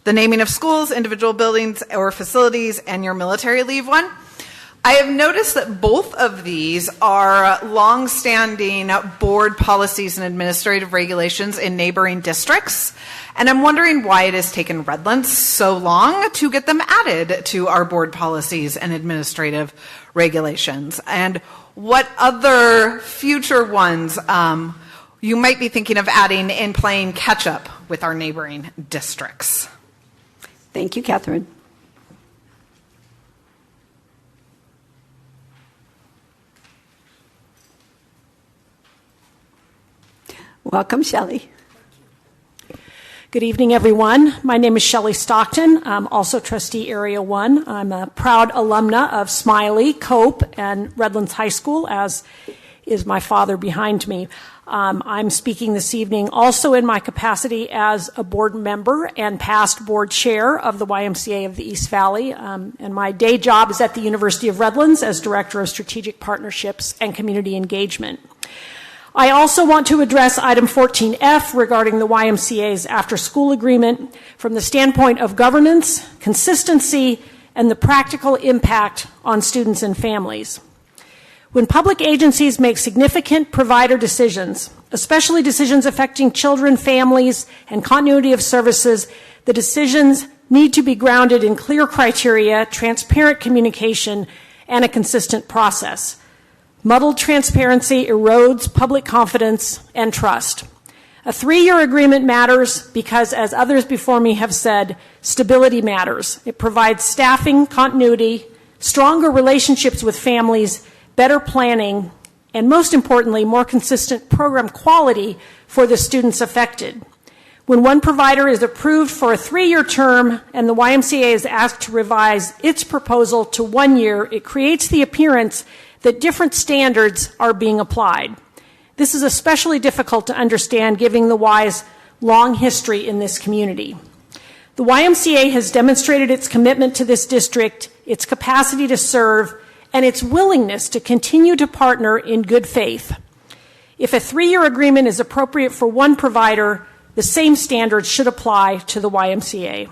The naming of schools, individual buildings or facilities, and your military leave one. I have noticed that both of these are long-standing board policies and administrative regulations in neighboring districts, and I'm wondering why it has taken Redlands so long to get them added to our board policies and administrative regulations, and what other future ones you might be thinking of adding in playing catch-up with our neighboring districts. Thank you, Catherine. Welcome, Shelley. Good evening, everyone. My name is Shelley Stockton. I'm also trustee Area 1. I'm a proud alumna of Smiley, Cope, and Redlands High School, as is my father behind me. I'm speaking this evening also in my capacity as a board member and past board chair of the YMCA of the East Valley. And my day job is at the University of Redlands as Director of Strategic Partnerships and Community Engagement. I also want to address item 14F regarding the YMCA's after-school agreement from the standpoint of governance, consistency, and the practical impact on students and families. When public agencies make significant provider decisions, especially decisions affecting children, families, and continuity of services, the decisions need to be grounded in clear criteria, transparent communication, and a consistent process. Muddled transparency erodes public confidence and trust. A 3-year agreement matters because, as others before me have said, stability matters. It provides staffing, continuity, stronger relationships with families, better planning, and most importantly, more consistent program quality for the students affected. When one provider is approved for a 3-year term and the YMCA is asked to revise its proposal to 1 year, it creates the appearance that different standards are being applied. This is especially difficult to understand given the Y's long history in this community. The YMCA has demonstrated its commitment to this district, its capacity to serve, and its willingness to continue to partner in good faith. If a 3-year agreement is appropriate for one provider, the same standards should apply to the YMCA.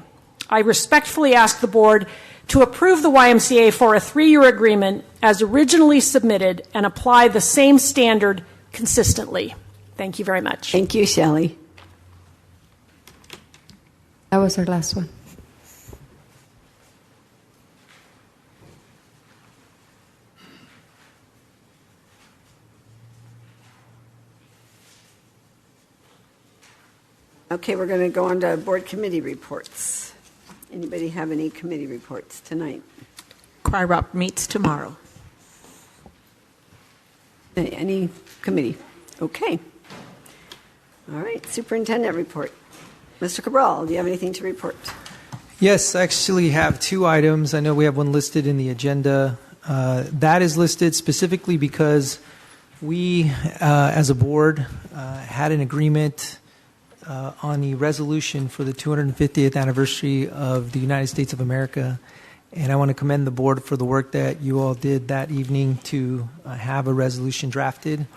I respectfully ask the board to approve the YMCA for a 3-year agreement as originally submitted and apply the same standard consistently. Thank you very much. Thank you, Shelley. That was our last one. Okay, we're going to go on to board committee reports. Anybody have any committee reports tonight? CRIROP meets tomorrow. Any committee? Okay. All right, superintendent report. Mr. Cabral, do you have anything to report? Yes, I actually have 2 items. I know we have one listed in the agenda. That is listed specifically because we, as a board, had an agreement on the resolution for the 250th anniversary of the United States of America. And I want to commend the board for the work that you all did that evening to have a resolution drafted.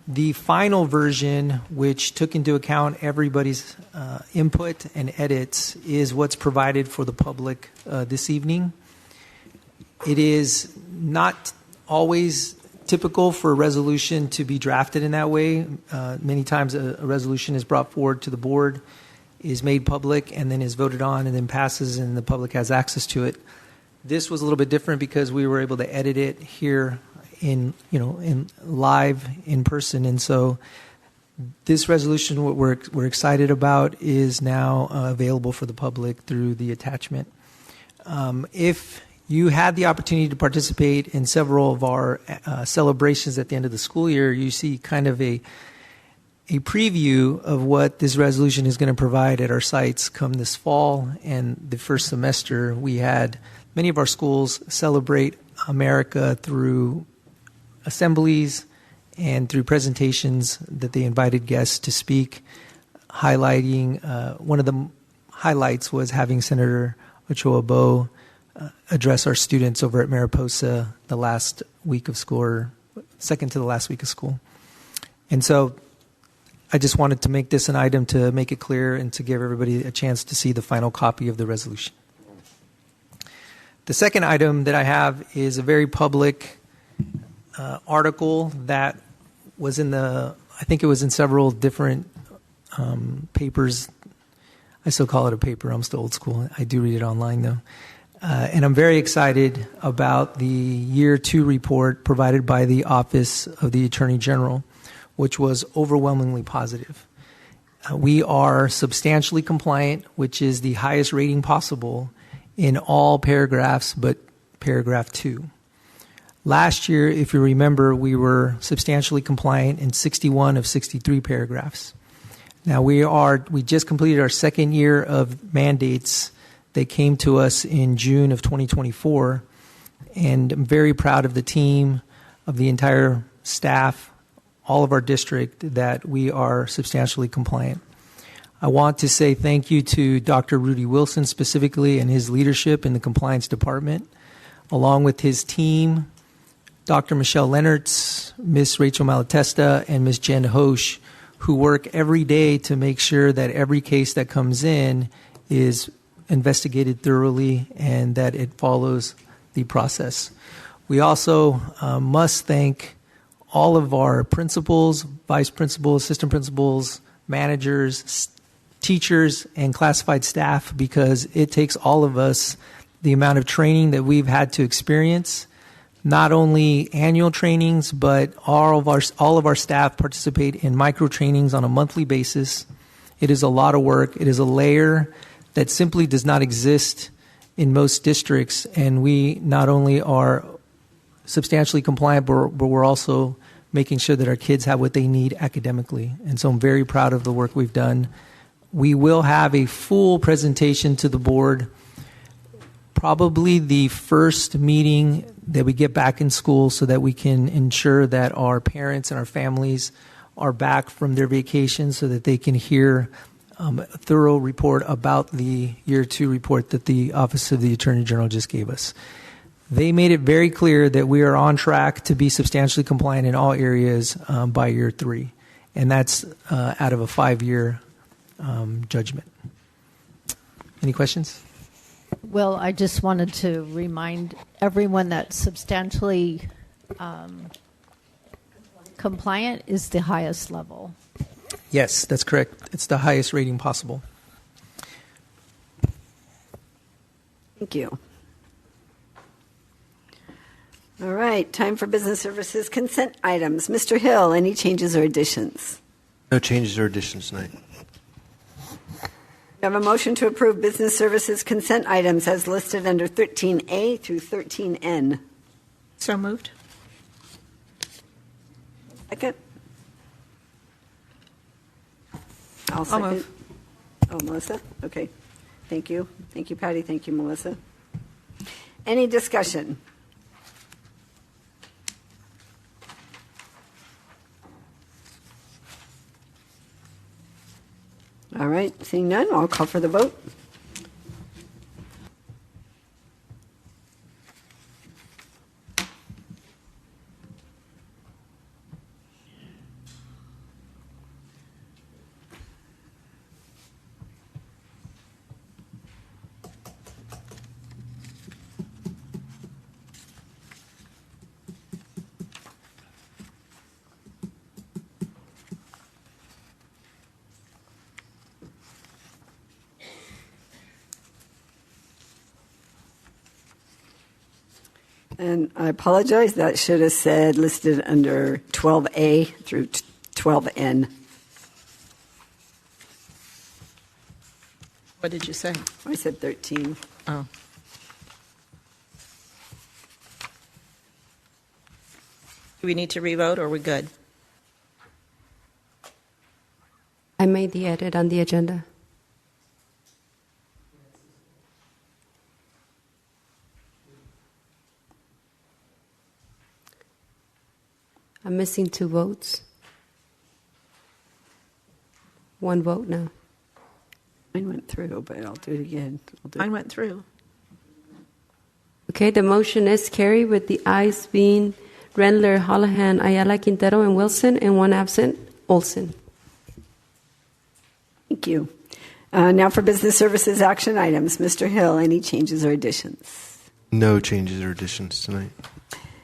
The final version, which took into account everybody's input and edits, is what's provided for the public this evening. It is not always typical for a resolution to be drafted in that way. Many times a resolution is brought forward to the board, is made public, and then is voted on and then passes and the public has access to it. This was a little bit different because we were able to edit it here in live in person. And so this resolution, what we're excited about, is now available for the public through the attachment. If you had the opportunity to participate in several of our celebrations at the end of the school year, you see kind of a preview of what this resolution is going to provide at our sites come this fall and the first semester. We had many of our schools celebrate America through assemblies and through presentations that they invited guests to speak, highlighting one of the highlights was having Senator Ochoa Bo address our students over at Mariposa the last week of school, or second to the last week of school. And so I just wanted to make this an item to make it clear and to give everybody a chance to see the final copy of the resolution. The second item that I have is a very public article that was I think it was in several different papers. I still call it a paper. I'm still old school. I do read it online, though. And I'm very excited about the Year 2 report provided by the Office of the Attorney General, which was overwhelmingly positive. We are substantially compliant, which is the highest rating possible in all paragraphs but paragraph 2. Last year, if you remember, we were substantially compliant in 61 of 63 paragraphs. Now we just completed our second year of mandates. They came to us in June of 2024, and I'm very proud of the team, of the entire staff, all of our district, that we are substantially compliant. I want to say thank you to Dr. Rudy Wilson specifically and his leadership in the compliance department, along with his team, Dr. Michelle Leonards, Ms. Rachel Malatesta, and Ms. Jen Hosch, who work every day to make sure that every case that comes in is investigated thoroughly and that it follows the process. We also must thank all of our principals, vice principals, assistant principals, managers, teachers, and classified staff, because it takes all of us the amount of training that we've had to experience, not only annual trainings, but all of our staff participate in micro trainings on a monthly basis. It is a lot of work. It is a layer that simply does not exist in most districts, and we not only are substantially compliant, but we're also making sure that our kids have what they need academically. And so I'm very proud of the work we've done. We will have a full presentation to the board, probably the first meeting that we get back in school, so that we can ensure that our parents and our families are back from their vacations so that they can hear a thorough report about the Year 2 report that the Office of the Attorney General just gave us. They made it very clear that we are on track to be substantially compliant in all areas by Year 3, and that's out of a 5-year judgment. Any questions? Well, I just wanted to remind everyone that substantially compliant is the highest level. Yes, that's correct. It's the highest rating possible. Thank you. All right, time for business services consent items. Mr. Hill, any changes or additions? No changes or additions tonight. We have a motion to approve business services consent items as listed under 13A through 13N. So moved. Second. I'll second. move. Oh, Melissa? Okay. Thank you. Thank you, Patty. Thank you, Melissa. Any discussion? All right. Seeing none, I'll call for the vote. And I apologize, that should have said listed under 12A through 12N. What did you say? I said 13. Oh. Do we need to revote, or are we good? I made the edit on the agenda. I'm missing 2 votes. 1 vote now. Mine went through, but I'll do it again. Mine went through. Okay, the motion is carried with the ayes being Rendler, Holohan, Ayala, Quintero, and Wilson, and 1 absent, Olson. Thank you. Now for business services action items. Mr. Hill, any changes or additions? No changes or additions tonight.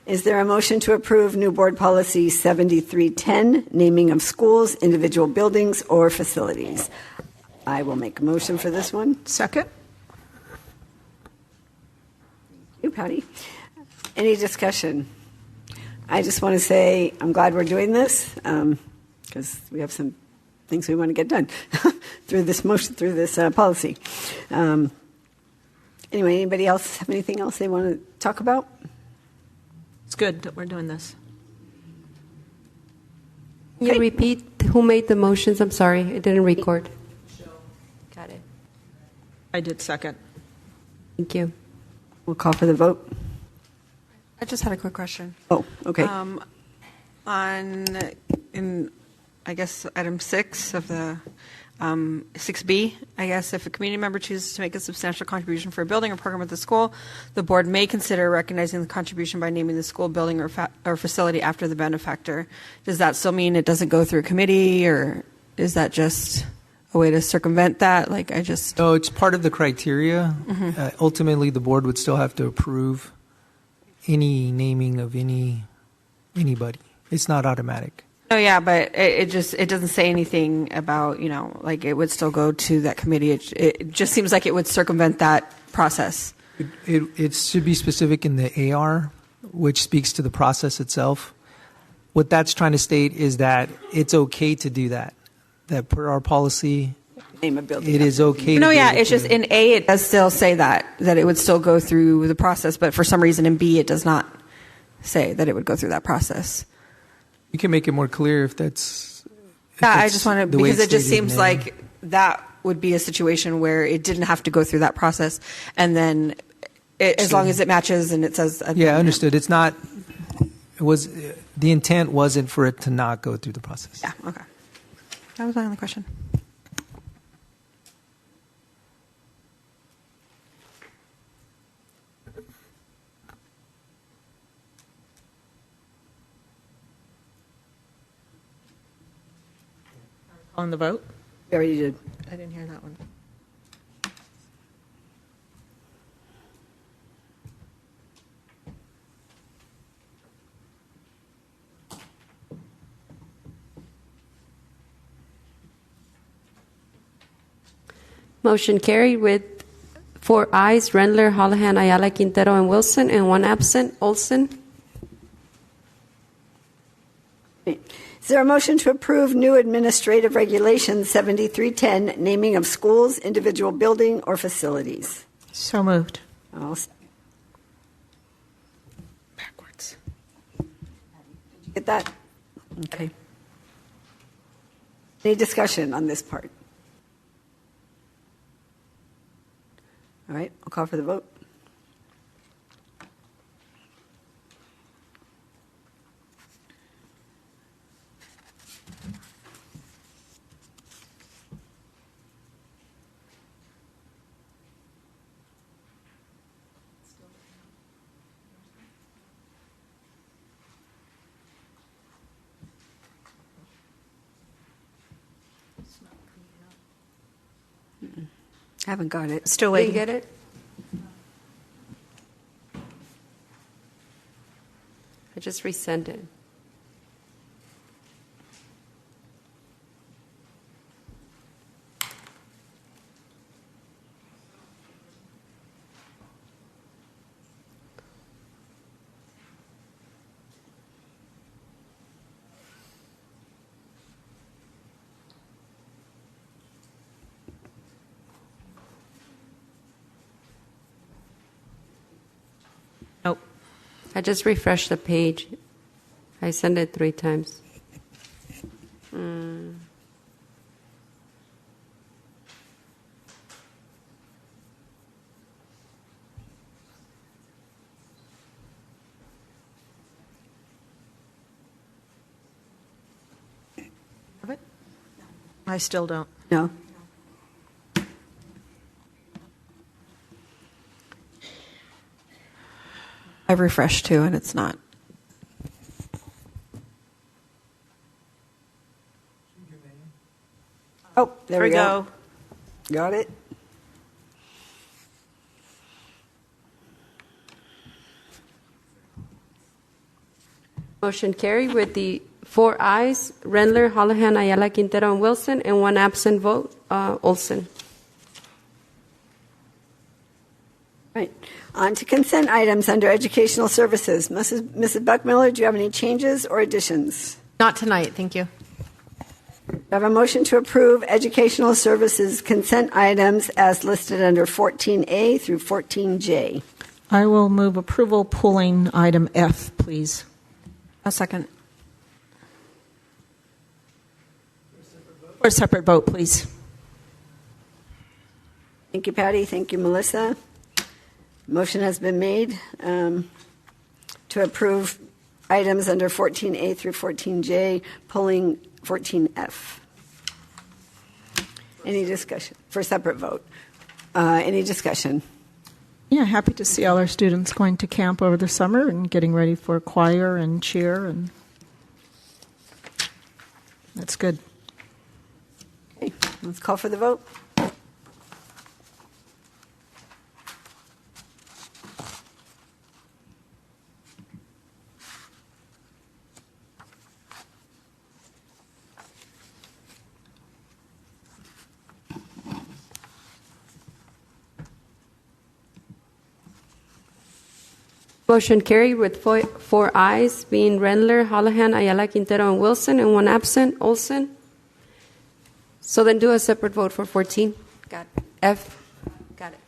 Is there a motion to approve new board policy 7310, naming of schools, individual buildings, or facilities? I will make a motion for this one. Second. You, Patty. Any discussion? I just want to say I'm glad we're doing this because we have some things we want to get done through this motion, through this policy. Anyway, anybody else have anything else they want to talk about? It's good that we're doing this. Can you repeat who made the motions? I'm sorry, it didn't record. Got it. I did second. Thank you. We'll call for the vote. I just had a quick question. Oh, okay. In I guess item 6 of the 6B, I guess if a community member chooses to make a substantial contribution for a building or program at the school, the board may consider recognizing the contribution by naming the school building or facility after the benefactor. Does that still mean it doesn't go through a committee, or is that just a way to circumvent that? No, it's part of the criteria. Mm-hmm. Ultimately, the board would still have to approve any naming of anybody. It's not automatic. Oh yeah, but it doesn't say anything about, it would still go to that committee. It just seems like it would circumvent that process. It should be specific in the AR, which speaks to the process itself. What that's trying to state is that it's okay to do that. That per our policy, name a building. It is okay. No, to yeah, do it's just in A it does still say that it would still go through the process, but for some reason in B it does not say that it would go through that process. You can make it more clear if that's. Yeah, I just want to, because it just stated seems like that would be a situation where it didn't have to go through that process, and then as long as it matches and it says. Yeah, understood. It's not. It was the intent wasn't for it to not go through the process. Yeah. Okay. That was my only question. On the vote? We already did. I didn't hear that one. Motion carried with 4 ayes, Rendler, Holohan, Ayala, Quintero, and Wilson, and 1 absent, Olson. Is there a motion to approve new administrative regulation 7310, naming of schools, individual building, or facilities? So moved. Backwards. Did you get that? Okay. Any discussion on this part? All right, I'll call for the vote. Haven't got it. Still waiting. Didn't get it? I just resent it. I just refreshed the page. I sent it 3 times. I still don't. No. I've refreshed too, and it's not. Oh, there we go. go. Got it. Motion carried with the 4 ayes, Rendler, Holohan, Ayala, Quintero, and Wilson, and 1 absent vote, Olson. Right. On to consent items under educational services. Mrs. Buckmiller, do you have any changes or additions? Not tonight, thank you. I have a motion to approve educational services consent items as listed under 14A through 14J. I will move approval pulling item F, please. A second. For a separate vote, please. Thank you, Patty. Thank you, Melissa. Motion has been made to approve items under 14A through 14J, pulling 14F. Any discussion? For separate vote. Any discussion? Yeah, happy to see all our students going to camp over the summer and getting ready for choir and cheer, and that's good. Okay, let's call for the vote. Motion carried with 4 ayes, being Rendler, Holohan, Ayala, Quintero, and Wilson, and 1 absent, Olson. So then do a separate vote for 14. Got it. F. Got it.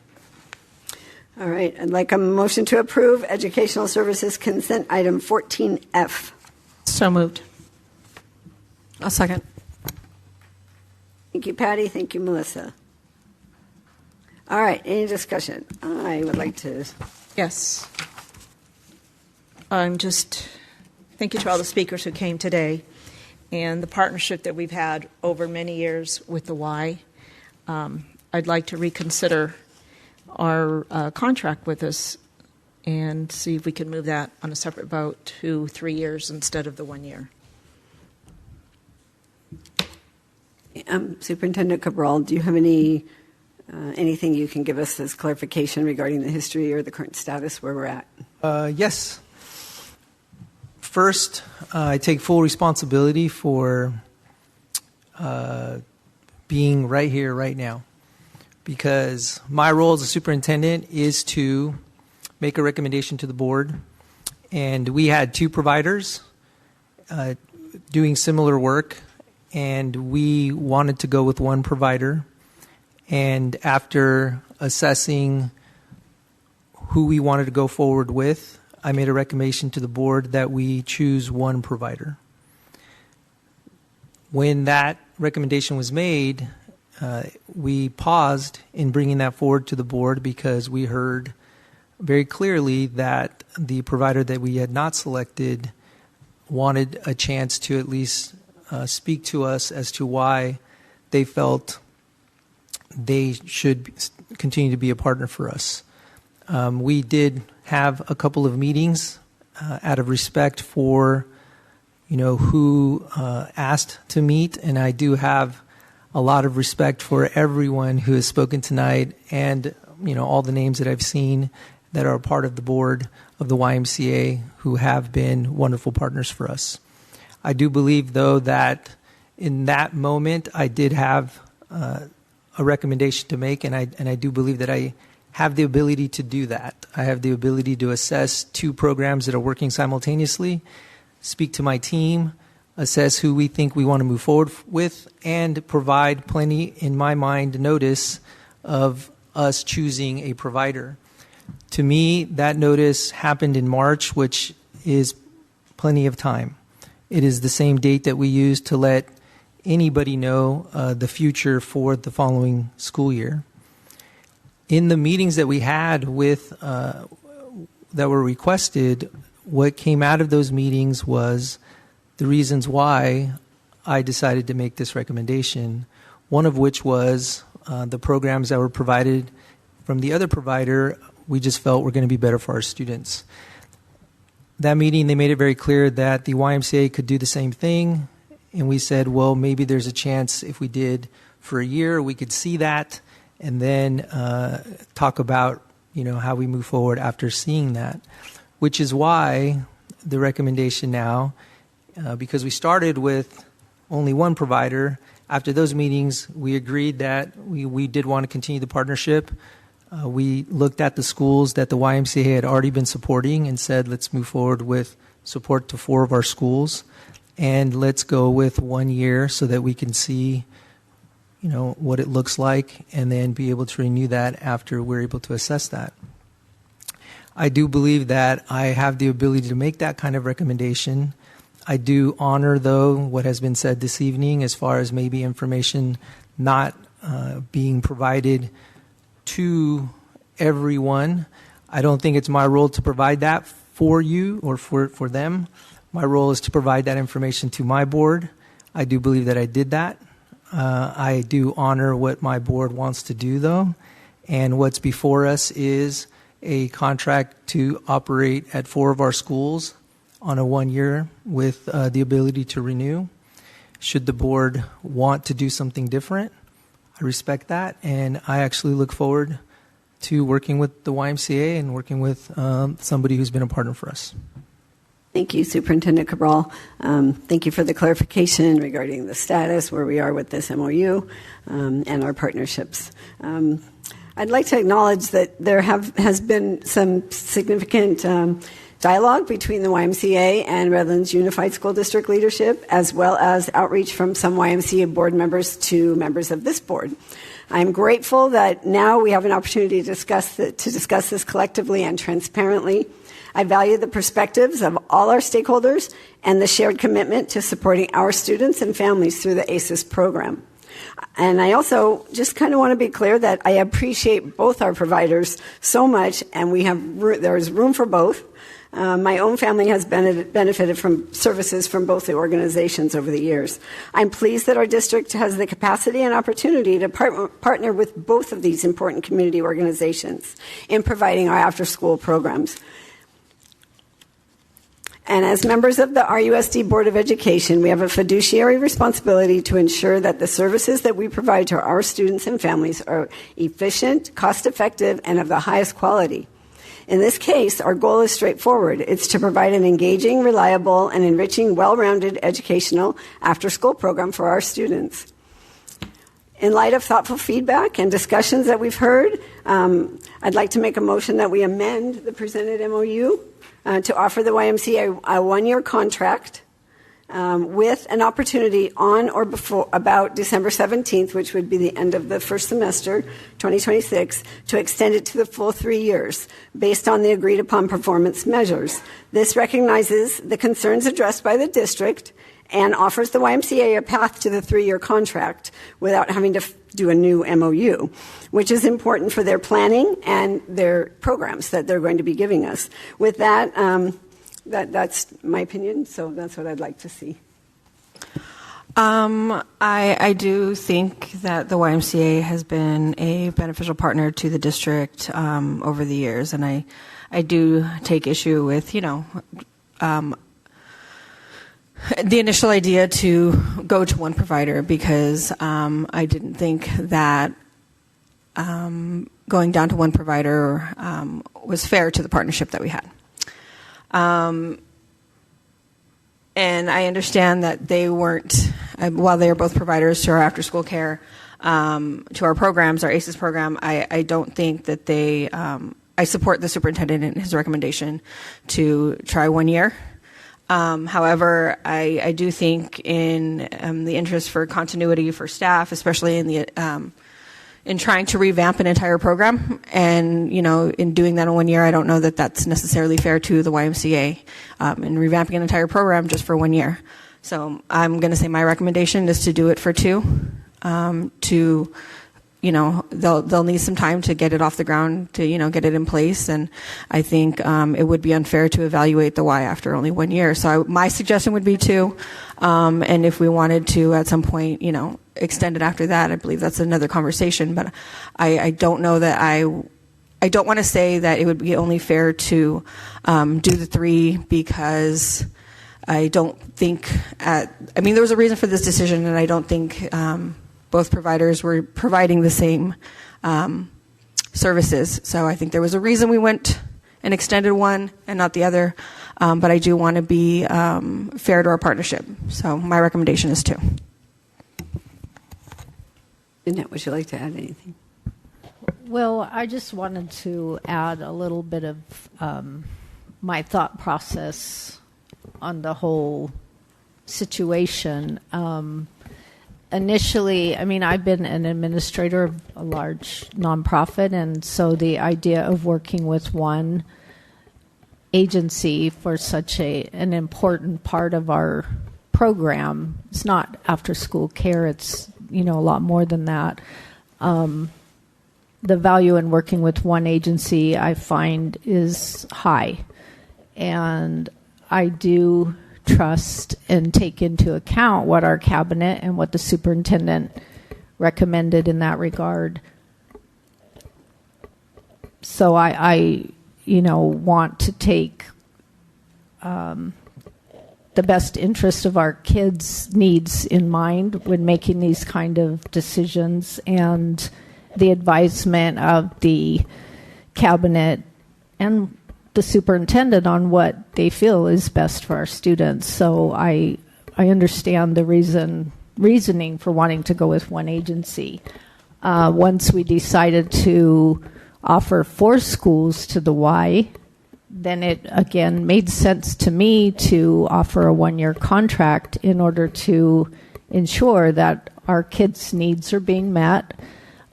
All right, I'd like a motion to approve educational services consent item 14F. So moved. A second. Thank you, Patty. Thank you, Melissa. All right, any discussion? I would like to. Yes. Thank you to all the speakers who came today and the partnership that we've had over many years with the Y. I'd like to reconsider our contract with us and see if we can move that on a separate vote to 3 years instead of the 1 year. Superintendent Cabral, do you have anything you can give us as clarification regarding the history or the current status where we're at? Yes. First, I take full responsibility for being right here, right now, because my role as a superintendent is to make a recommendation to the board. And we had 2 providers doing similar work, and we wanted to go with 1 provider. And after assessing who we wanted to go forward with, I made a recommendation to the board that we choose 1 provider. When that recommendation was made, we paused in bringing that forward to the board because we heard very clearly that the provider that we had not selected wanted a chance to at least speak to us as to why they felt they should continue to be a partner for us. We did have a couple of meetings out of respect for, who asked to meet, and I do have a lot of respect for everyone who has spoken tonight and, all the names that I've seen that are a part of the board of the YMCA who have been wonderful partners for us. I do believe, though, that in that moment I did have a recommendation to make, and I do believe that I have the ability to do that. I have the ability to assess 2 programs that are working simultaneously, speak to my team, assess who we think we want to move forward with, and provide plenty, in my mind, notice of us choosing a provider. To me, that notice happened in March, which is plenty of time. It is the same date that we use to let anybody know the future for the following school year. In the meetings that we had with that were requested, what came out of those meetings was the reasons why I decided to make this recommendation, one of which was the programs that were provided from the other provider we just felt were going to be better for our students. That meeting, they made it very clear that the YMCA could do the same thing, and we said, well, maybe there's a chance if we did for a year, we could see that, and then talk about how we move forward after seeing that, which is why the recommendation now, because we started with only one provider. After those meetings, we agreed that we did want to continue the partnership. We looked at the schools that the YMCA had already been supporting and said, let's move forward with support to 4 of our schools, and let's go with 1 year so that we can see what it looks like, and then be able to renew that after we're able to assess that. I do believe that I have the ability to make that kind of recommendation. I do honor, though, what has been said this evening as far as maybe information not being provided to everyone. I don't think it's my role to provide that for you or for them. My role is to provide that information to my board. I do believe that I did that. I do honor what my board wants to do, though, and what's before us is a contract to operate at 4 of our schools on a 1 year with the ability to renew. Should the board want to do something different, I respect that, and I actually look forward to working with the YMCA and working with somebody who's been a partner for us. Thank you, Superintendent Cabral. Thank you for the clarification regarding the status, where we are with this MOU, and our partnerships. I'd like to acknowledge that there has been some significant dialogue between the YMCA and Redlands Unified School District leadership, as well as outreach from some YMCA board members to members of this board. I'm grateful that now we have an opportunity to discuss this collectively and transparently. I value the perspectives of all our stakeholders and the shared commitment to supporting our students and families through the ACES program. And I also just kind of want to be clear that I appreciate both our providers so much, and there is room for both. My own family has benefited from services from both the organizations over the years. I'm pleased that our district has the capacity and opportunity to partner with both of these important community organizations in providing our after-school programs. And as members of the RUSD Board of Education, we have a fiduciary responsibility to ensure that the services that we provide to our students and families are efficient, cost-effective, and of the highest quality. In this case, our goal is straightforward. It's to provide an engaging, reliable, and enriching, well-rounded educational after-school program for our students. In light of thoughtful feedback and discussions that we've heard, I'd like to make a motion that we amend the presented MOU to offer the YMCA a 1-year contract with an opportunity on or before about December 17th, which would be the end of the first semester, 2026, to extend it to the full 3 years based on the agreed upon performance measures. This recognizes the concerns addressed by the district and offers the YMCA a path to the 3-year contract without having to do a new MOU, which is important for their planning and their programs that they're going to be giving us. With that, that's my opinion, so that's what I'd like to see. I do think that the YMCA has been a beneficial partner to the district over the years, and I do take issue with, the initial idea to go to one provider, because I didn't think that going down to one provider was fair to the partnership that we had. And I understand that they weren't, while they are both providers to our after-school care, to our programs, our ACES program, I don't think that they, I support the superintendent in his recommendation to try 1 year. However, I do think in the interest for continuity for staff, especially in the in trying to revamp an entire program. And, in doing that in 1 year, I don't know that that's necessarily fair to the YMCA, in revamping an entire program just for 1 year. So I'm going to say my recommendation is to do it for 2, they'll need some time to get it off the ground, to, get it in place. And I think it would be unfair to evaluate the Y after only 1 year. So my suggestion would be 2. And if we wanted to at some point, extend it after that, I believe that's another conversation. But I don't know that I don't want to say that it would be only fair to do the 3 because I don't think there was a reason for this decision, and I don't think both providers were providing the same services. So I think there was a reason we went and extended one and not the other. But I do want to be fair to our partnership. So my recommendation is 2. Annette, would you like to add anything? Well, I just wanted to add a little bit of my thought process on the whole situation. Initially, I've been an administrator of a large nonprofit, and so the idea of working with one agency for such an important part of our program, it's not after school care, it's a lot more than that. The value in working with one agency, I find, is high, and I do trust and take into account what our cabinet and what the superintendent recommended in that regard. So I want to take the best interest of our kids' needs in mind when making these kind of decisions, and the advisement of the cabinet and the superintendent on what they feel is best for our students. So I understand the reasoning for wanting to go with one agency. Once we decided to offer 4 schools to the Y, then it again made sense to me to offer a 1-year contract in order to ensure that our kids' needs are being met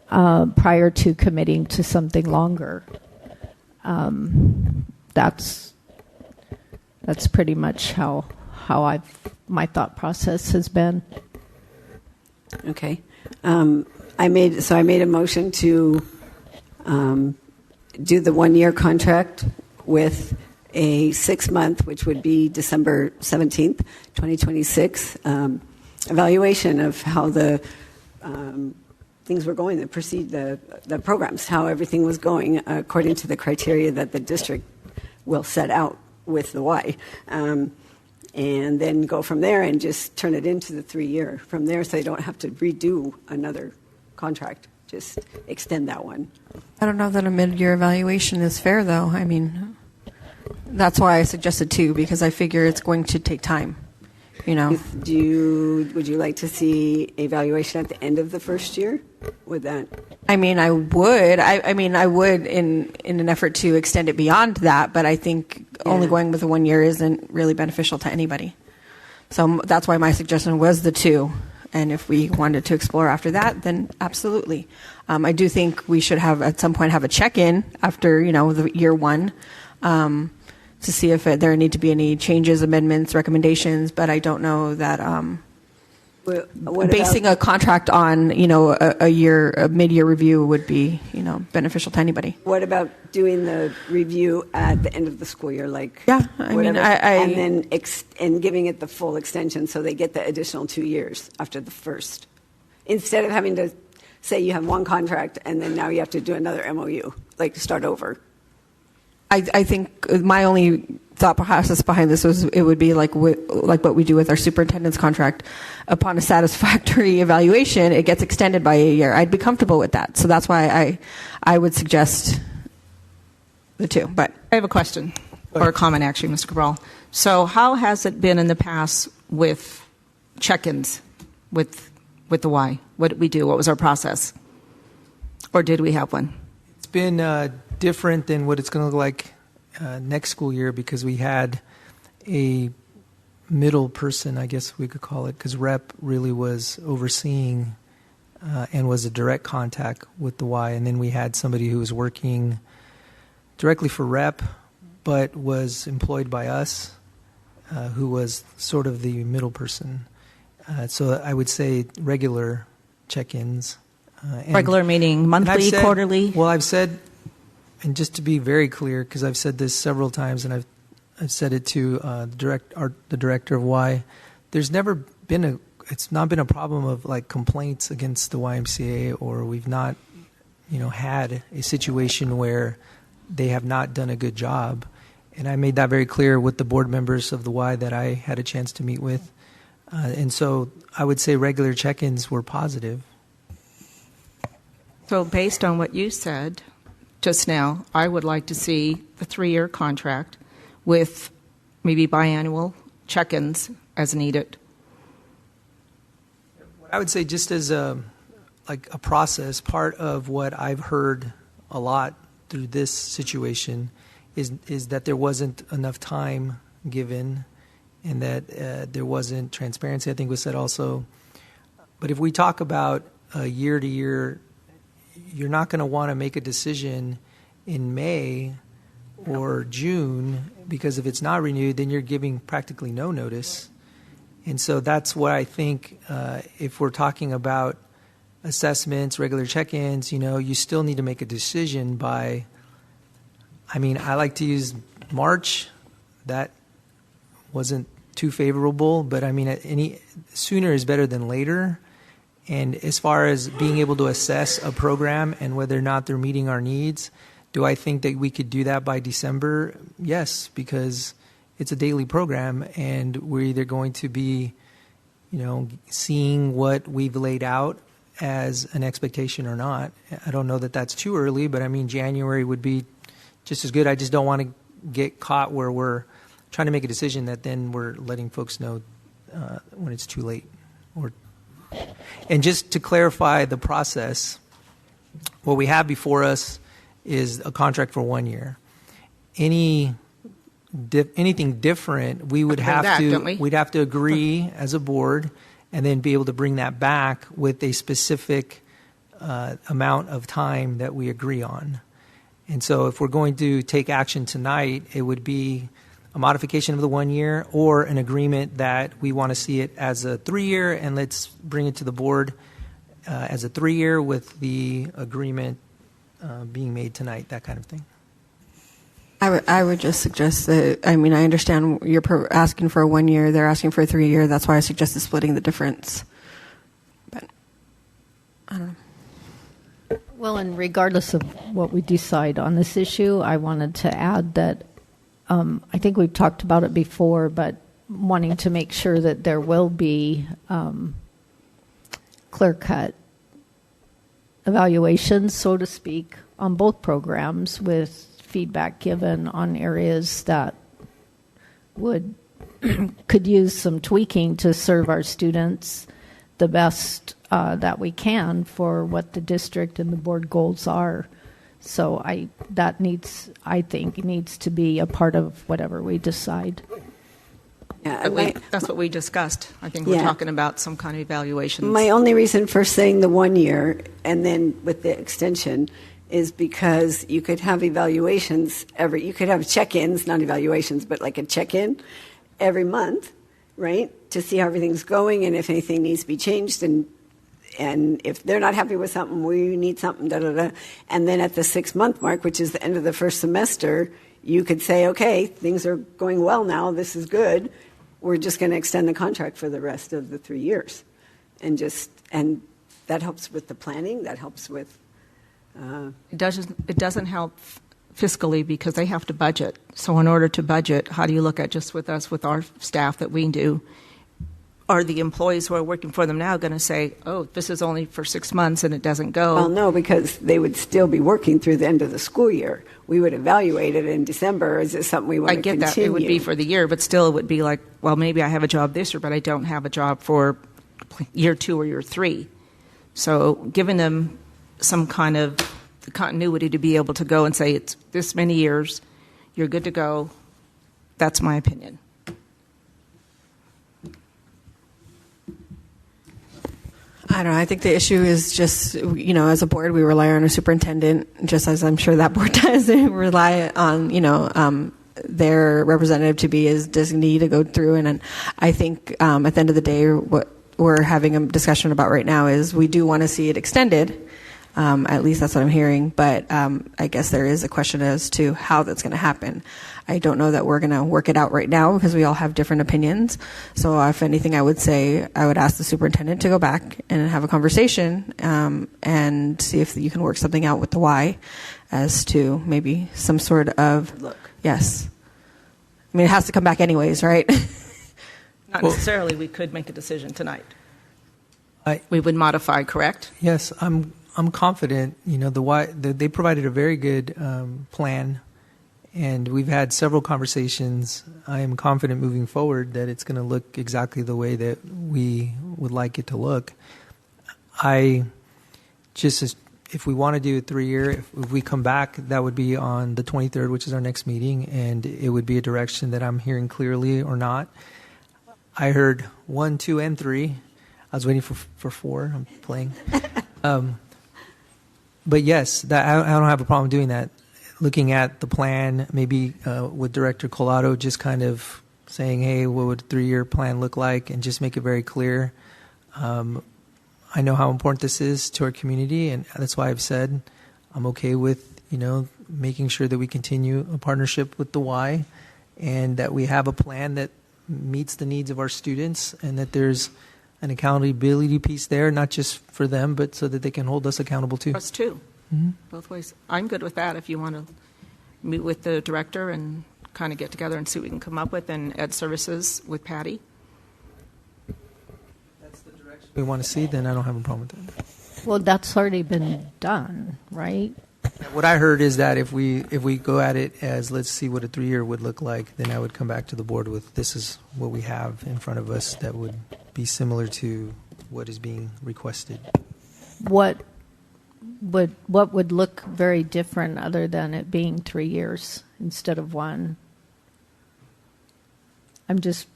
prior to committing to something longer. That's pretty much how my thought process has been. Okay, I made a motion to do the 1-year contract with a 6-month, which would be December 17th, 2026, evaluation of how the things were going, the programs, how everything was going according to the criteria that the district will set out with the Y. And then go from there and just turn it into the 3-year from there, so they don't have to redo another contract. Just extend that one. I don't know that a mid-year evaluation is fair, though. That's why I suggested 2, because I figure it's going to take time. Would you like to see evaluation at the end of the first year? Would that? I would. I would in an effort to extend it beyond that, but I think only going with the 1 year isn't really beneficial to anybody. So that's why my suggestion was the 2. And if we wanted to explore after that, then absolutely. I do think we should at some point have a check-in after, the year 1, to see if there need to be any changes, amendments, recommendations. But I don't know that basing a contract on, a mid-year review would be, beneficial to anybody. What about doing the review at the end of the school year? And then giving it the full extension so they get the additional 2 years after the first, instead of having to say you have one contract and then now you have to do another MOU, start over. I think my only thought process behind this was it would be like what we do with our superintendent's contract. Upon a satisfactory evaluation, it gets extended by a year. I'd be comfortable with that. So that's why I would suggest the 2. But I have a question, or a comment actually, Mr. Cabral. So how has it been in the past with check-ins with the Y? What did we do? What was our process? Or did we have one? It's been different than what it's going to look like next school year, because we had a middle person, I guess we could call it, because Rep really was overseeing and was a direct contact with the Y. And then we had somebody who was working directly for REP, but was employed by us, who was sort of the middle person. So I would say regular check-ins. Regular meaning monthly, quarterly? Well, I've said, and just to be very clear, because I've said this several times, and I've said it to the director of Y, there's never been it's not been a problem of like complaints against the YMCA, or we've not, had a situation where they have not done a good job. And I made that very clear with the board members of the Y that I had a chance to meet with. And so I would say regular check-ins were positive. So based on what you said just now, I would like to see the 3-year contract with maybe biannual check-ins as needed. I would say just as a process, part of what I've heard a lot through this situation is that there wasn't enough time given, and that there wasn't transparency, I think was said also. But if we talk about year to year, you're not going to want to make a decision in May or June, because if it's not renewed, then you're giving practically no notice. And so that's what I think, if we're talking about assessments, regular check-ins, you still need to make a decision by, I like to use March. That wasn't too favorable, but any sooner is better than later. And as far as being able to assess a program and whether or not they're meeting our needs, do I think that we could do that by December? Yes, because it's a daily program, and we're either going to be, seeing what we've laid out as an expectation or not. I don't know that that's too early, but January would be just as good. I just don't want to get caught where we're trying to make a decision that then we're letting folks know when it's too late. And just to clarify the process, what we have before us is a contract for 1 year. Anything different, we would we'd have to agree as a board, and then be able to bring that back with a specific amount of time that we agree on. And so if we're going to take action tonight, it would be a modification of the 1 year, or an agreement that we want to see it as a 3-year, and let's bring it to the board as a 3-year with the agreement being made tonight, that kind of thing. I would just suggest that, I understand you're asking for a 1 year, they're asking for a 3-year, that's why I suggested splitting the difference. But, I don't know. Well, and regardless of what we decide on this issue, I wanted to add that I think we've talked about it before, but wanting to make sure that there will be clear-cut evaluations, so to speak, on both programs, with feedback given on areas that could use some tweaking to serve our students the best that we can for what the district and the board goals are. So that needs to be a part of whatever we decide. Yeah, that's what we discussed. I think we're talking about some kind of evaluations. My only reason for saying the 1 year and then with the extension is because you could have evaluations you could have check-ins, not evaluations, but like a check-in every month, right? To see how everything's going, and if anything needs to be changed, and if they're not happy with something, we need something, da-da-da. And then at the 6-month mark, which is the end of the first semester, you could say, okay, things are going well now, this is good, we're just going to extend the contract for the rest of the 3 years. And that helps with the planning, that helps with... It doesn't help fiscally because they have to budget. So in order to budget, how do you look at just with us, with our staff that we do? Are the employees who are working for them now going to say, oh, this is only for 6 months and it doesn't go? Well, no, because they would still be working through the end of the school year. We would evaluate it in December. Is it something we want to continue? I get that. It would be for the year, but still it would be like, well, maybe I have a job this year, but I don't have a job for year 2 or year 3. So giving them some kind of continuity to be able to go and say it's this many years, you're good to go. That's my opinion. I don't know. I think the issue is just, as a board, we rely on our superintendent, just as I'm sure that board does. They rely on, their representative to be his designee to go through. And I think at the end of the day, what we're having a discussion about right now is we do want to see it extended. At least that's what I'm hearing. But I guess there is a question as to how that's going to happen. I don't know that we're going to work it out right now because we all have different opinions. So if anything, I would ask the superintendent to go back and have a conversation and see if you can work something out with the Y as to maybe some sort of look. Yes. I mean, it has to come back anyways, right? Not necessarily. We could make a decision tonight. We would modify, correct? Yes, I'm confident. They provided a very good plan, and we've had several conversations. I am confident moving forward that it's going to look exactly the way that we would like it to look. If we want to do a 3-year, if we come back, that would be on the 23rd, which is our next meeting, and it would be a direction that I'm hearing clearly or not. I heard 1, 2, and 3. I was waiting for 4. I'm playing. But yes, I don't have a problem doing that. Looking at the plan, maybe with Director Collado just kind of saying, hey, what would a 3-year plan look like, and just make it very clear. I know how important this is to our community, and that's why I've said I'm okay with, making sure that we continue a partnership with the Y and that we have a plan that meets the needs of our students and that there's an accountability piece there, not just for them, but so that they can hold us accountable too. Us too. Mm-hmm. Both ways. I'm good with that if you want to meet with the director and kind of get together and see what we can come up with, and Ed Services with Patty. We want to see, then I don't have a problem with that. Well, that's already been done, right? What I heard is that if we go at it as let's see what a 3-year would look like, then I would come back to the board with this is what we have in front of us that would be similar to what is being requested. What would look very different other than it being 3 years instead of 1? I'm just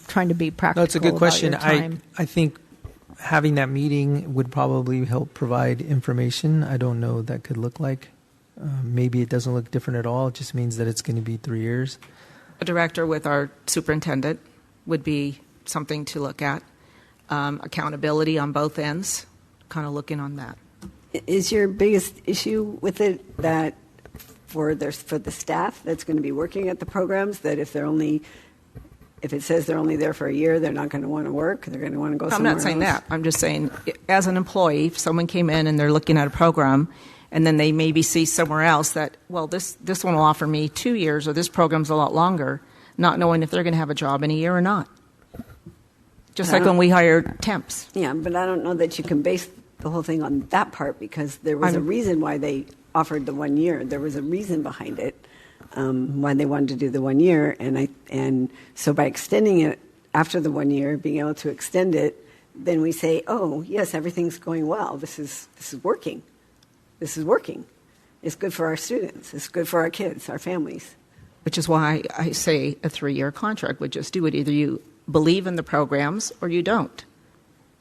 trying to be practical. No, it's a good question. About your time. I think having that meeting would probably help provide information. I don't know what that could look like. Maybe it doesn't look different at all. It just means that it's going to be 3 years. A director with our superintendent would be something to look at. Accountability on both ends, kind of looking on that. Is your biggest issue with it that for the staff that's going to be working at the programs, that if it says they're only there for a year, they're not going to want to work, they're going to want to go somewhere else? I'm not saying that. I'm just saying, as an employee, if someone came in and they're looking at a program, and then they maybe see somewhere else that, well, this one will offer me 2 years, or this program's a lot longer, not knowing if they're going to have a job in a year or not. Just like when we hired temps. Yeah, but I don't know that you can base the whole thing on that part, because there was a reason why they offered the 1 year. There was a reason behind it. Why they wanted to do the 1 year, and so by extending it after the 1 year, being able to extend it, then we say, oh yes, everything's going well. This is working. This is working. It's good for our students. It's good for our kids, our families. Which is why I say a 3-year contract would just do it. Either you believe in the programs or you don't.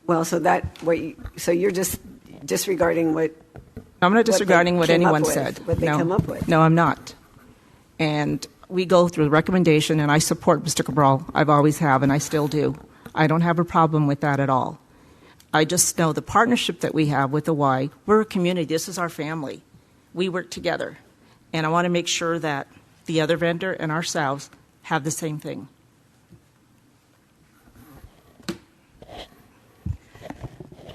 Well, so you're just disregarding what. I'm not disregarding what anyone said. What they come up with. No, I'm not. And we go through the recommendation, and I support Mr. Cabral. I've always have, and I still do. I don't have a problem with that at all. I just know the partnership that we have with the Y, we're a community. This is our family. We work together. And I want to make sure that the other vendor and ourselves have the same thing.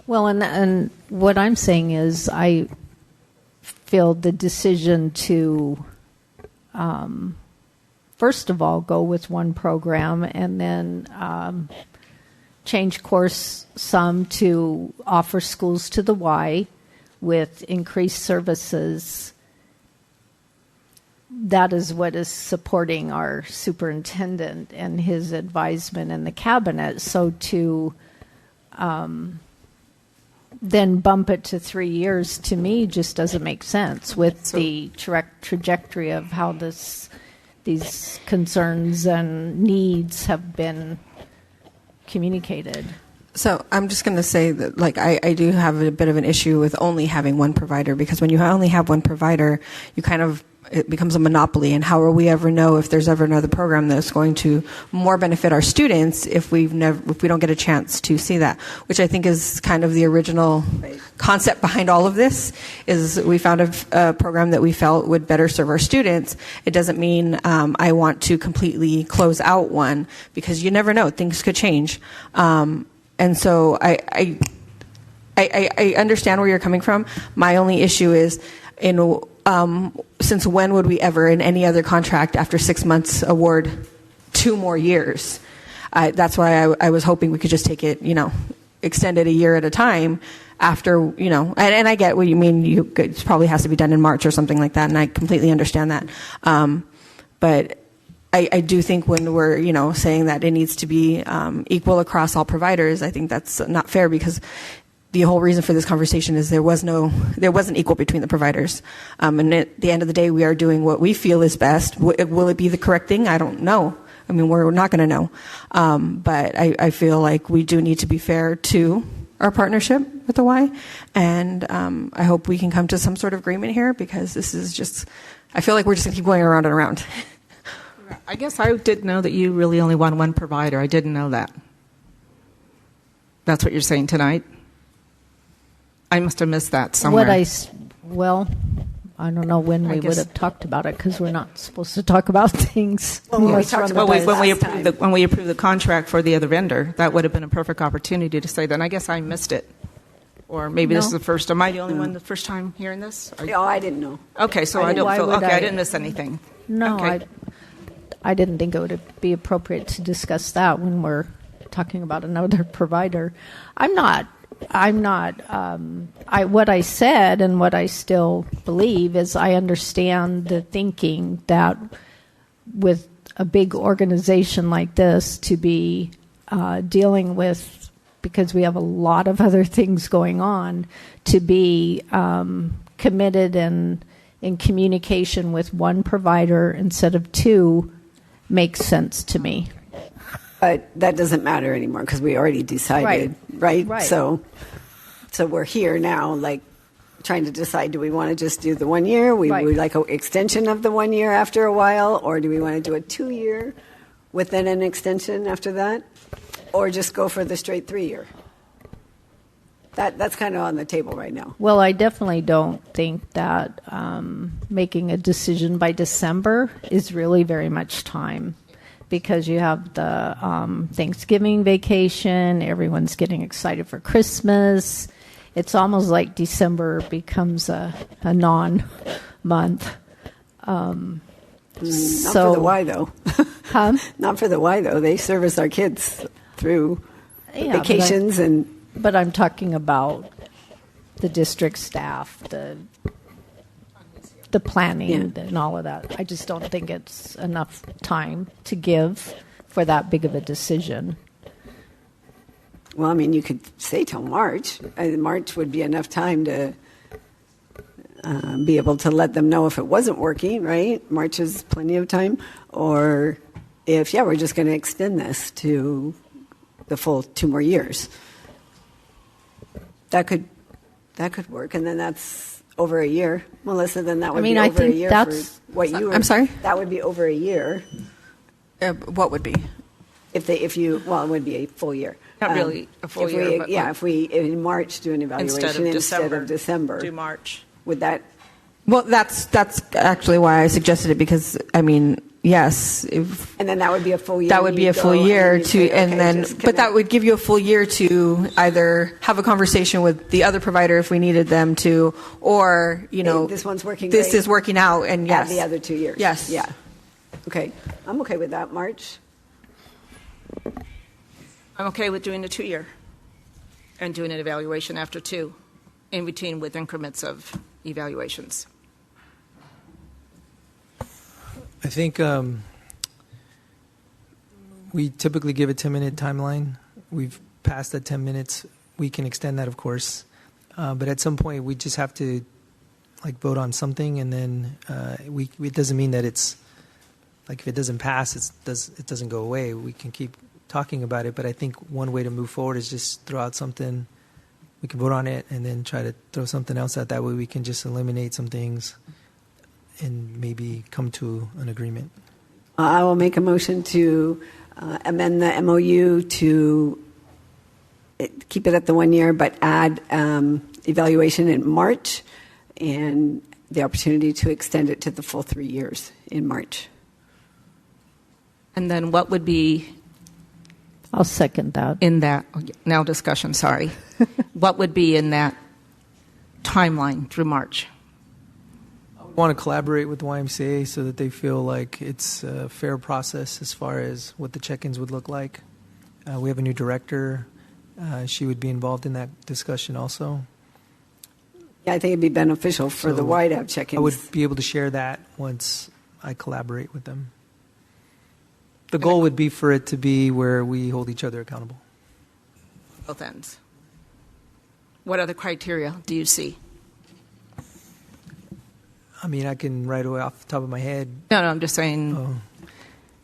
Well, and what I'm saying is I feel the decision to first of all, go with one program and then change course some to offer schools to the Y with increased services. That is what is supporting our superintendent and his advisement in the cabinet. So to then bump it to 3 years, to me, just doesn't make sense with the trajectory of how these concerns and needs have been communicated. So I'm just going to say that, like, I do have a bit of an issue with only having one provider, because when you only have one provider, it becomes a monopoly. And how will we ever know if there's ever another program that's going to more benefit our students if we don't get a chance to see that? Which I think is kind of the original concept behind all of this. Is we found a program that we felt would better serve our students. It doesn't mean I want to completely close out one, because you never know, things could change. And so I understand where you're coming from. My only issue is, since when would we ever, in any other contract, after 6 months, award 2 more years? That's why I was hoping we could just take it, extend it a year at a time after, and I get what you mean. It probably has to be done in March or something like that, and I completely understand that. But I do think when we're, saying that it needs to be equal across all providers, I think that's not fair, because the whole reason for this conversation is there wasn't equal between the providers. And at the end of the day, we are doing what we feel is best. Will it be the correct thing? I don't know. I mean, we're not going to know. But I feel like we do need to be fair to our partnership with the Y. And I hope we can come to some sort of agreement here, because this is just, I feel like we're just going to keep going around and around. I guess I didn't know that you really only want one provider. I didn't know that. That's what you're saying tonight? I must have missed that somewhere. I don't know when we would have talked about it, because we're not supposed to talk about things. When we approved the contract for the other vendor, that would have been a perfect opportunity to say that. And I guess I missed it. Or maybe this is the first. Am I the only one the first time hearing this? I didn't know. Okay, so I don't feel. Okay, I didn't miss anything. No, okay. I didn't think it would be appropriate to discuss that when we're talking about another provider. What I said and what I still believe is I understand the thinking that with a big organization like this to be dealing with, because we have a lot of other things going on, to be committed and in communication with one provider instead of 2 makes sense to me. But that doesn't matter anymore, because we already decided, right? So we're here now, like, trying to decide, do we want to just do the 1 year? We would like an extension of the 1 year after a while, or do we want to do a 2-year with then an extension after that? Or just go for the straight 3-year? That's kind of on the table right now. Well, I definitely don't think that making a decision by December is really very much time, because you have the Thanksgiving vacation, everyone's getting excited for Christmas. It's almost like December becomes a non-month. Not for the Y, though. Huh? Not for the Y, though. They service our kids through vacations But I'm talking about the district staff, the planning and all of that. I just don't think it's enough time to give for that big of a decision. Well, I mean, you could say till March. March would be enough time to be able to let them know if it wasn't working, right? March is plenty of time. Or if, we're just going to extend this to the full 2 more years. That could work, and then that's over a year, Melissa. Then that would be over a year for what you were. I'm sorry? That would be over a year. What would be? It would be a full year. Not really a full year. But if we in March do an evaluation instead of December, do March. Would that? Well, that's actually why I suggested it, because I mean, yes, and then that would be a full year. That would be a full year but that would give you a full year to either have a conversation with the other provider if we needed them to, or this one's working. This great. is working out, and yes, the other 2 years. Yes, yeah. Okay, I'm okay with that. March. I'm okay with doing the 2-year and doing an evaluation after 2, in between with increments of evaluations. I think we typically give a 10-minute timeline. We've passed that 10 minutes. We can extend that, of course. But at some point, we just have to vote on something, and then it doesn't mean that it's if it doesn't pass, it doesn't go away. We can keep talking about it, but I think one way to move forward is just throw out something. We can vote on it and then try to throw something else out. That way we can just eliminate some things and maybe come to an agreement. I will make a motion to amend the MOU to keep it at the 1 year, but add evaluation in March and the opportunity to extend it to the full 3 years in March. And then what would be I'll second that. in that, now discussion, sorry. What would be in that timeline through March? I want to collaborate with the YMCA so that they feel like it's a fair process as far as what the check-ins would look like. We have a new director. She would be involved in that discussion also. Yeah, I think it'd be beneficial for the Y to have check-ins. I would be able to share that once I collaborate with them. The goal would be for it to be where we hold each other accountable. Both ends. What other criteria do you see? I mean, I can right away off the top of my head. No, I'm just saying.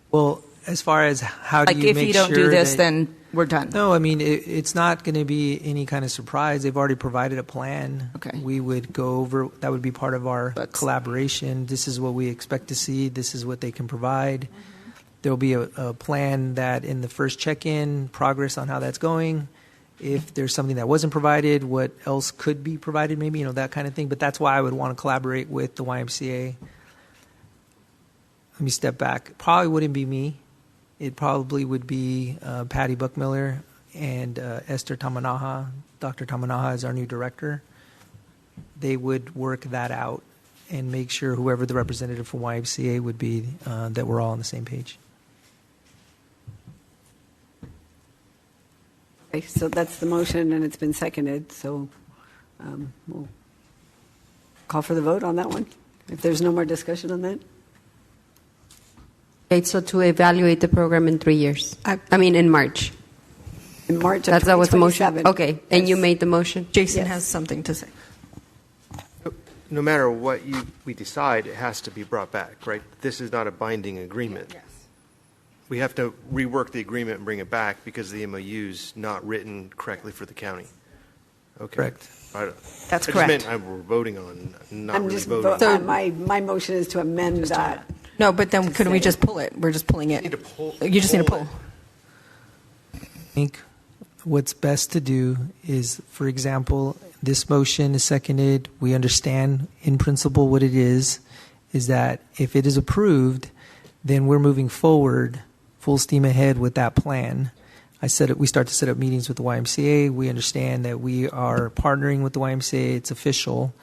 Well, as far as how do Like you if make you don't sure do this, that- then we're done. No, I mean, it's not going to be any kind of surprise. They've already provided a plan. Okay. We would go over, that would be part of our collaboration. This is what we expect to see. This is what they can provide. There'll be a plan that in the first check-in, progress on how that's going. If there's something that wasn't provided, what else could be provided, maybe, that kind of thing. But that's why I would want to collaborate with the YMCA. Let me step back. Probably wouldn't be me. It probably would be Patty Buckmiller and Esther Tamanaha. Dr. Tamanaha is our new director. They would work that out and make sure whoever the representative for YMCA would be, that we're all on the same page. Okay, so that's the motion, and it's been seconded. So we'll call for the vote on that one. If there's no more discussion on that. Okay, so to evaluate the program in 3 years. I mean, in March. In March of That was the motion? 2027. Okay, and you made the motion? Jason has something to say. No matter what we decide, it has to be brought back, right? This is not a binding agreement. Yes. We have to rework the agreement and bring it back because the MOU's not written correctly for the county. Okay. Correct. That's correct. I just meant we're voting on, not I'm really just voting on. my motion is to amend that. No, but then couldn't we just pull it? We're just pulling it. You just need to pull. I think what's best to do is, for example, this motion is seconded. We understand in principle what it is that if it is approved, then we're moving forward full steam ahead with that plan. We start to set up meetings with the YMCA. We understand that we are partnering with the YMCA. It's official.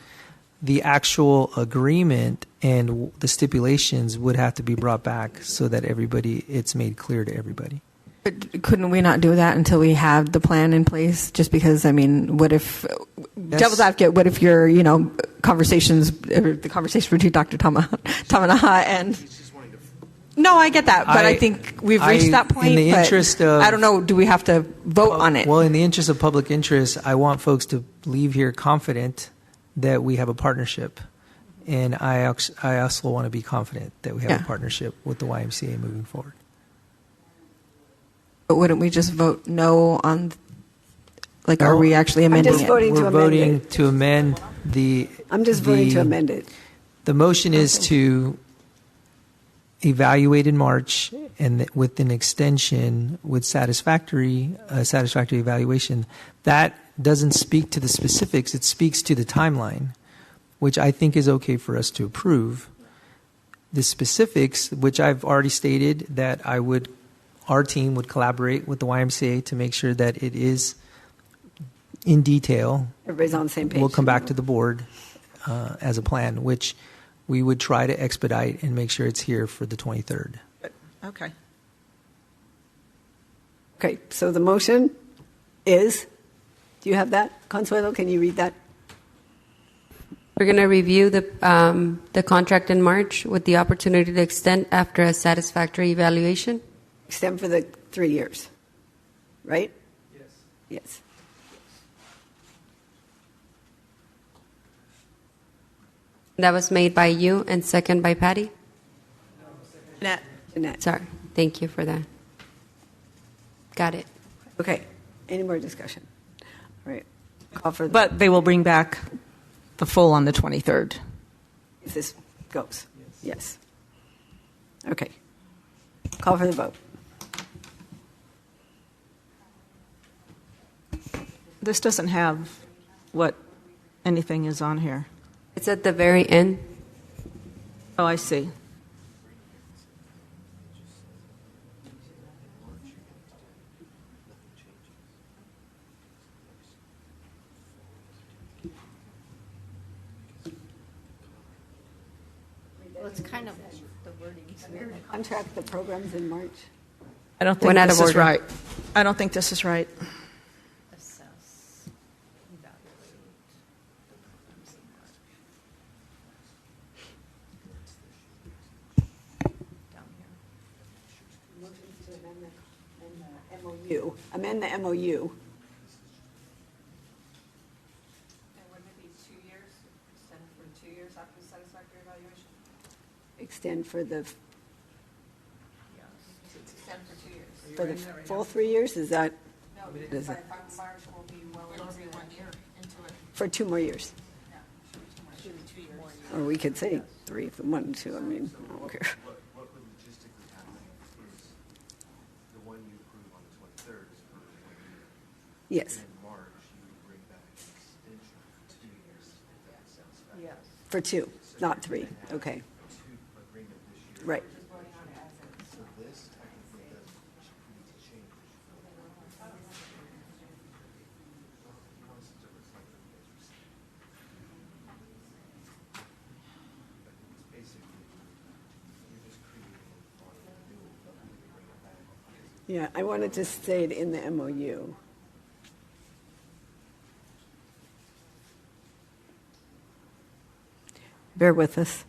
The actual agreement and the stipulations would have to be brought back so that it's made clear to everybody. But couldn't we not do that until we have the plan in place? Just because, I mean, what if, devil's advocate, what if your, the conversation between Dr. Tamanaha and... No, I get that, but I think we've reached that point. In the interest of, I don't know, do we have to vote on it? Well, in the interest of public interest, I want folks to leave here confident that we have a partnership. And I also want to be confident that we have a partnership with the YMCA moving forward. But wouldn't we just vote no on, are we actually amending it? We're voting to amend the... I'm just voting to amend it. The motion is to evaluate in March and with an extension with satisfactory evaluation. That doesn't speak to the specifics. It speaks to the timeline, which I think is okay for us to approve. The specifics, which I've already stated that our team would collaborate with the YMCA to make sure that it is in detail. Everybody's on the same page. We'll come back to the board as a plan, which we would try to expedite and make sure it's here for the 23rd. Okay. Okay, so the motion is, do you have that? Consuelo, can you read that? We're going to review the contract in March with the opportunity to extend after a satisfactory evaluation. Extend for the 3 years, right? Yes. Yes. That was made by you and second by Patty? Jeanette. Sorry. Thank you for that. Got it. Okay. Any more discussion? All right. Call for the But they will bring back the full on the 23rd. if this goes. Yes. Okay. Call for the vote. This doesn't have what anything is on here. It's at the very end. Oh, I see. Well, it's kind of the wording's weird. Contract the programs in March. I don't think this is right. I don't think this is right. Assess, evaluate. Motions to amend the MOU. Amend the MOU. And wouldn't it be 2 years, extend for 2 years after the satisfactory evaluation? Extend for the Extend for 2 years. for the full 3 years. Is that No, is by it? March will be well into 1 year into it. For 2 more years? Yeah, should be 2 years. Or we could say 3 if we wanted to. I mean, I don't care. What would logistically happen is the one you approve on the 23rd is for 1 year. Yes. And in March, you would bring back an extension for 2 years if that sounds fair. Yes. For 2, not 3. Okay. Agreement this year. Right. So this technically doesn't change. Yeah, I wanted to say it in the MOU. Bear with us.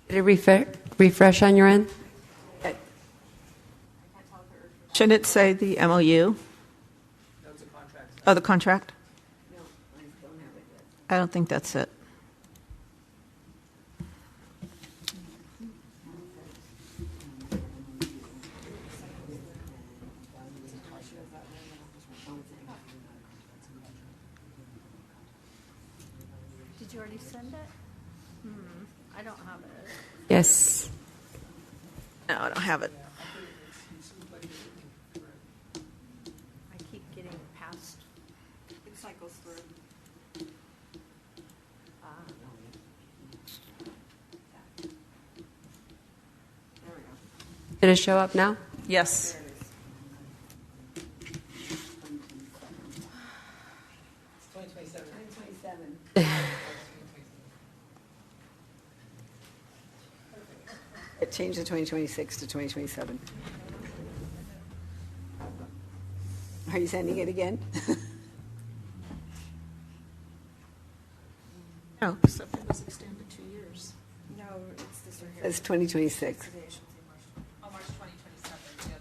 Did it refresh on your end? Should it say the MOU? Oh, the contract? I don't think that's it. Did you already send it? I don't have it. Yes. No, I don't have it. I keep getting past. It cycles through. Did it show up now? Yes. It changed to 2026 to 2027. Are you sending it again? No, except it was extended 2 years. No, it's this right here. It's 2026. Oh, March 2027.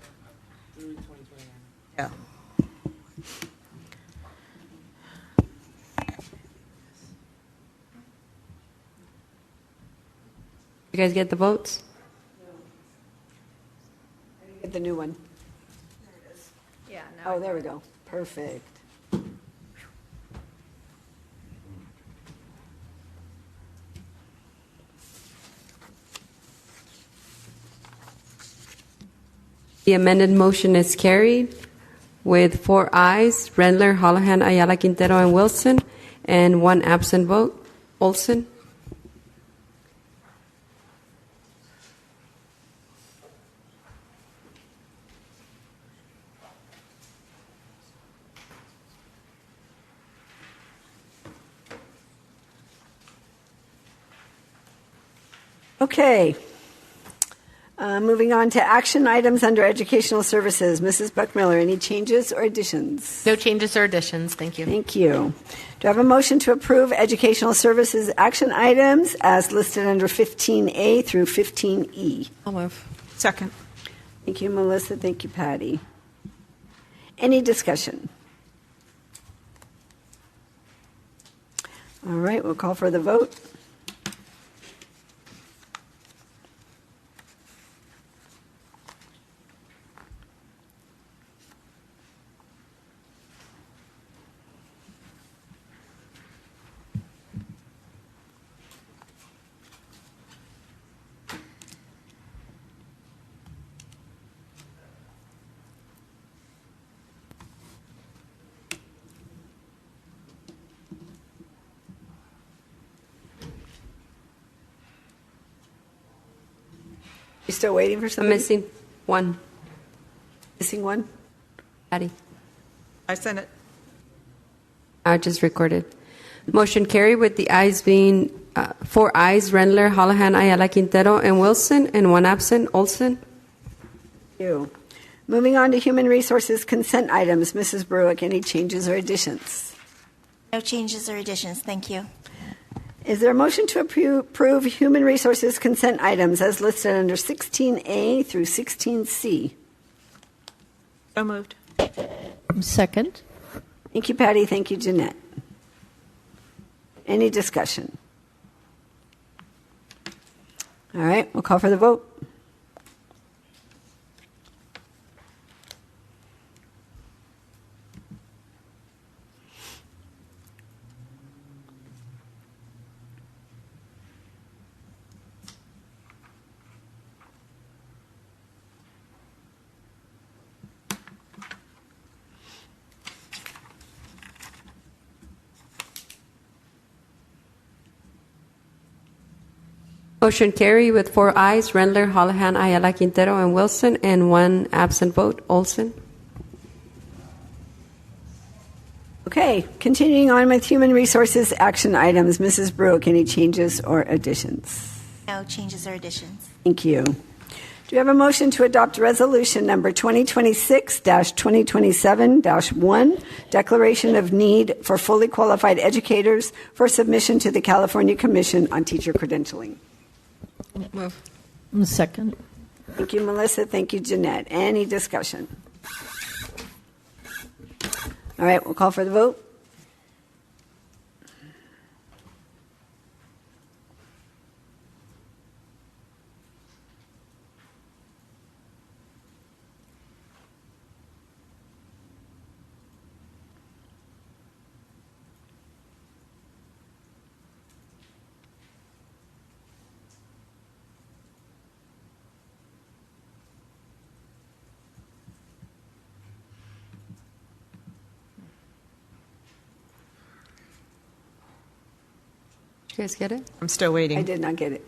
Through 2029. Yeah. You guys get the votes? Get the new one. Yeah. Oh, there we go. Perfect. The amended motion is carried with 4 ayes, Rendler, Holohan, Ayala, Quintero, and Wilson, and 1 absent vote. Olson. Okay. Moving on to action items under educational services. Mrs. Buckmiller, any changes or additions? No changes or additions. Thank you. Thank you. Do I have a motion to approve educational services action items as listed under 15A through 15E? I'll move. Second. Thank you, Melissa. Thank you, Patty. Any discussion? All right, we'll call for the vote. You still waiting for I'm somebody? missing 1. Missing 1? Patty. I sent it. I just recorded. Motion carried with the ayes being 4 ayes, Rendler, Holohan, Ayala, Quintero, and Wilson, and 1 absent. Olson. Thank you. Moving on to human resources consent items. Mrs. Bruick, any changes or additions? No changes or additions. Thank you. Is there a motion to approve human resources consent items as listed under 16A through 16C? So moved. Second. Thank you, Patty. Thank you, Jeanette. Any discussion? All right, we'll call for the vote. Motion carried with 4 ayes, Rendler, Holohan, Ayala, Quintero, and Wilson, and 1 absent vote. Olson. Okay, continuing on with human resources action items. Mrs. Bruick, any changes or additions? No changes or additions. Thank you. Do you have a motion to adopt resolution number 2026-2027-1, Declaration of Need for Fully Qualified Educators for submission to the California Commission on Teacher Credentialing? Move. Second. Thank you, Melissa. Thank you, Jeanette. Any discussion? All right, we'll call for the vote. Did you guys get it? I'm still waiting. I did not get it.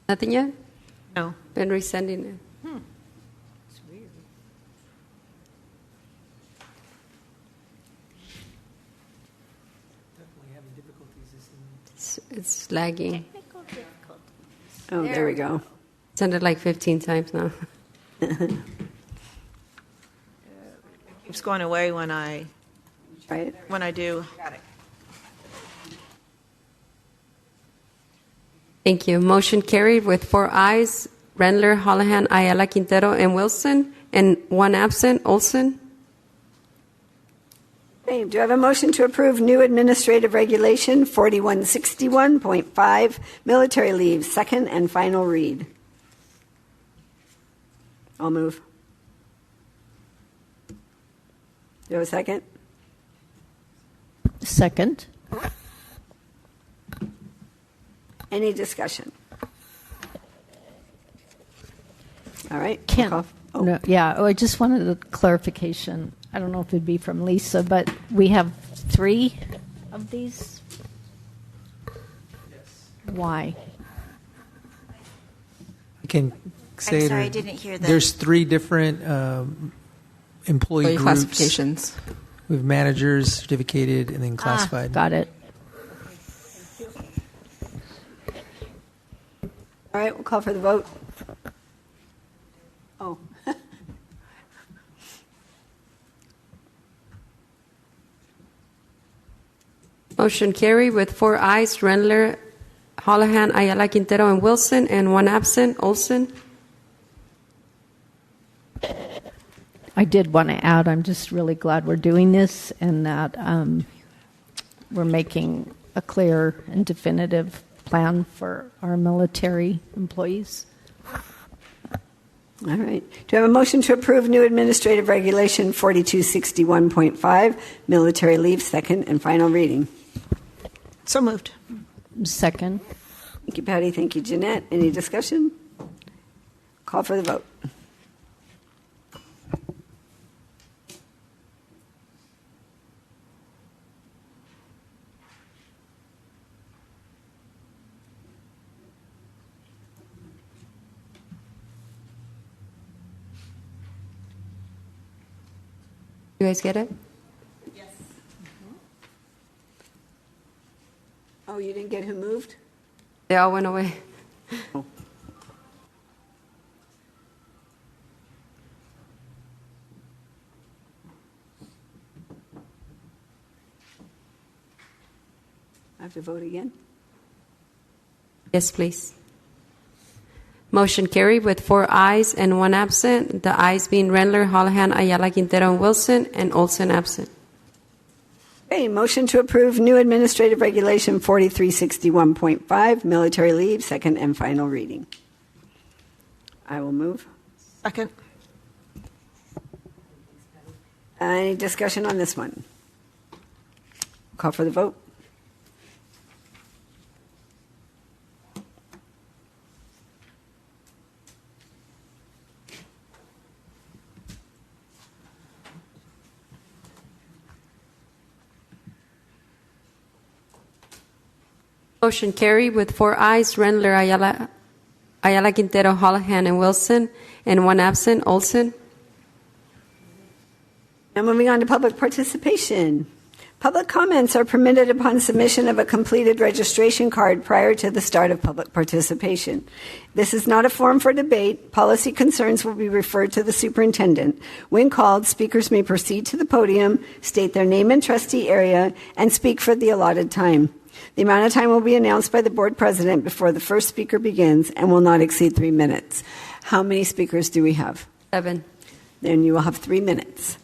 Nothing yet? No. Been resending it. It's weird. It's lagging. Oh, there we go. Send it like 15 times now. Keeps going away when I Try it. when I do. Got it. Thank you. Motion carried with 4 ayes, Rendler, Holohan, Ayala, Quintero, and Wilson, and 1 absent. Olson. Okay, do I have a motion to approve new administrative regulation 4161.5, military leave, second and final read? I'll move. Do you have a second? Second. Any discussion? All right. No, yeah, I just wanted a clarification. I don't know if it'd be from Lisa, but we have 3 of these? Yes. Why? I can say I'm sorry, that I didn't hear that. There's 3 different employee groups. classifications. We have managers, certificated, and then classified. Got it. All right, we'll call for the vote. Oh. Motion carried with 4 ayes, Rendler, Holohan, Ayala, Quintero, and Wilson, and 1 absent, Olson. I did want to add, I'm just really glad we're doing this and that we're making a clear and definitive plan for our military employees. All right. Do I have a motion to approve new administrative regulation 4261.5, military leave, second and final reading? So moved. Second. Thank you, Patty. Thank you, Jeanette. Any discussion? Call for the vote. You guys get it? Yes. Oh, you didn't get who moved? They all went away. I have to vote again? Yes, please. Motion carried with 4 ayes and 1 absent. The ayes being Rendler, Holohan, Ayala, Quintero, and Wilson, and Olson absent. Okay, motion to approve new administrative regulation 4361.5, military leave, second and final reading. I will move. Second. Any discussion on this one? Call for the vote. Motion carried with 4 ayes, Rendler, Ayala, Quintero, Holohan, and Wilson, and 1 absent, Olson. Now moving on to public participation. Public comments are permitted upon submission of a completed registration card prior to the start of public participation. This is not a forum for debate. Policy concerns will be referred to the superintendent. When called, speakers may proceed to the podium, state their name and trustee area, and speak for the allotted time. The amount of time will be announced by the board president before the first speaker begins and will not exceed 3 minutes. How many speakers do we have? 7. Then you will have 3 minutes.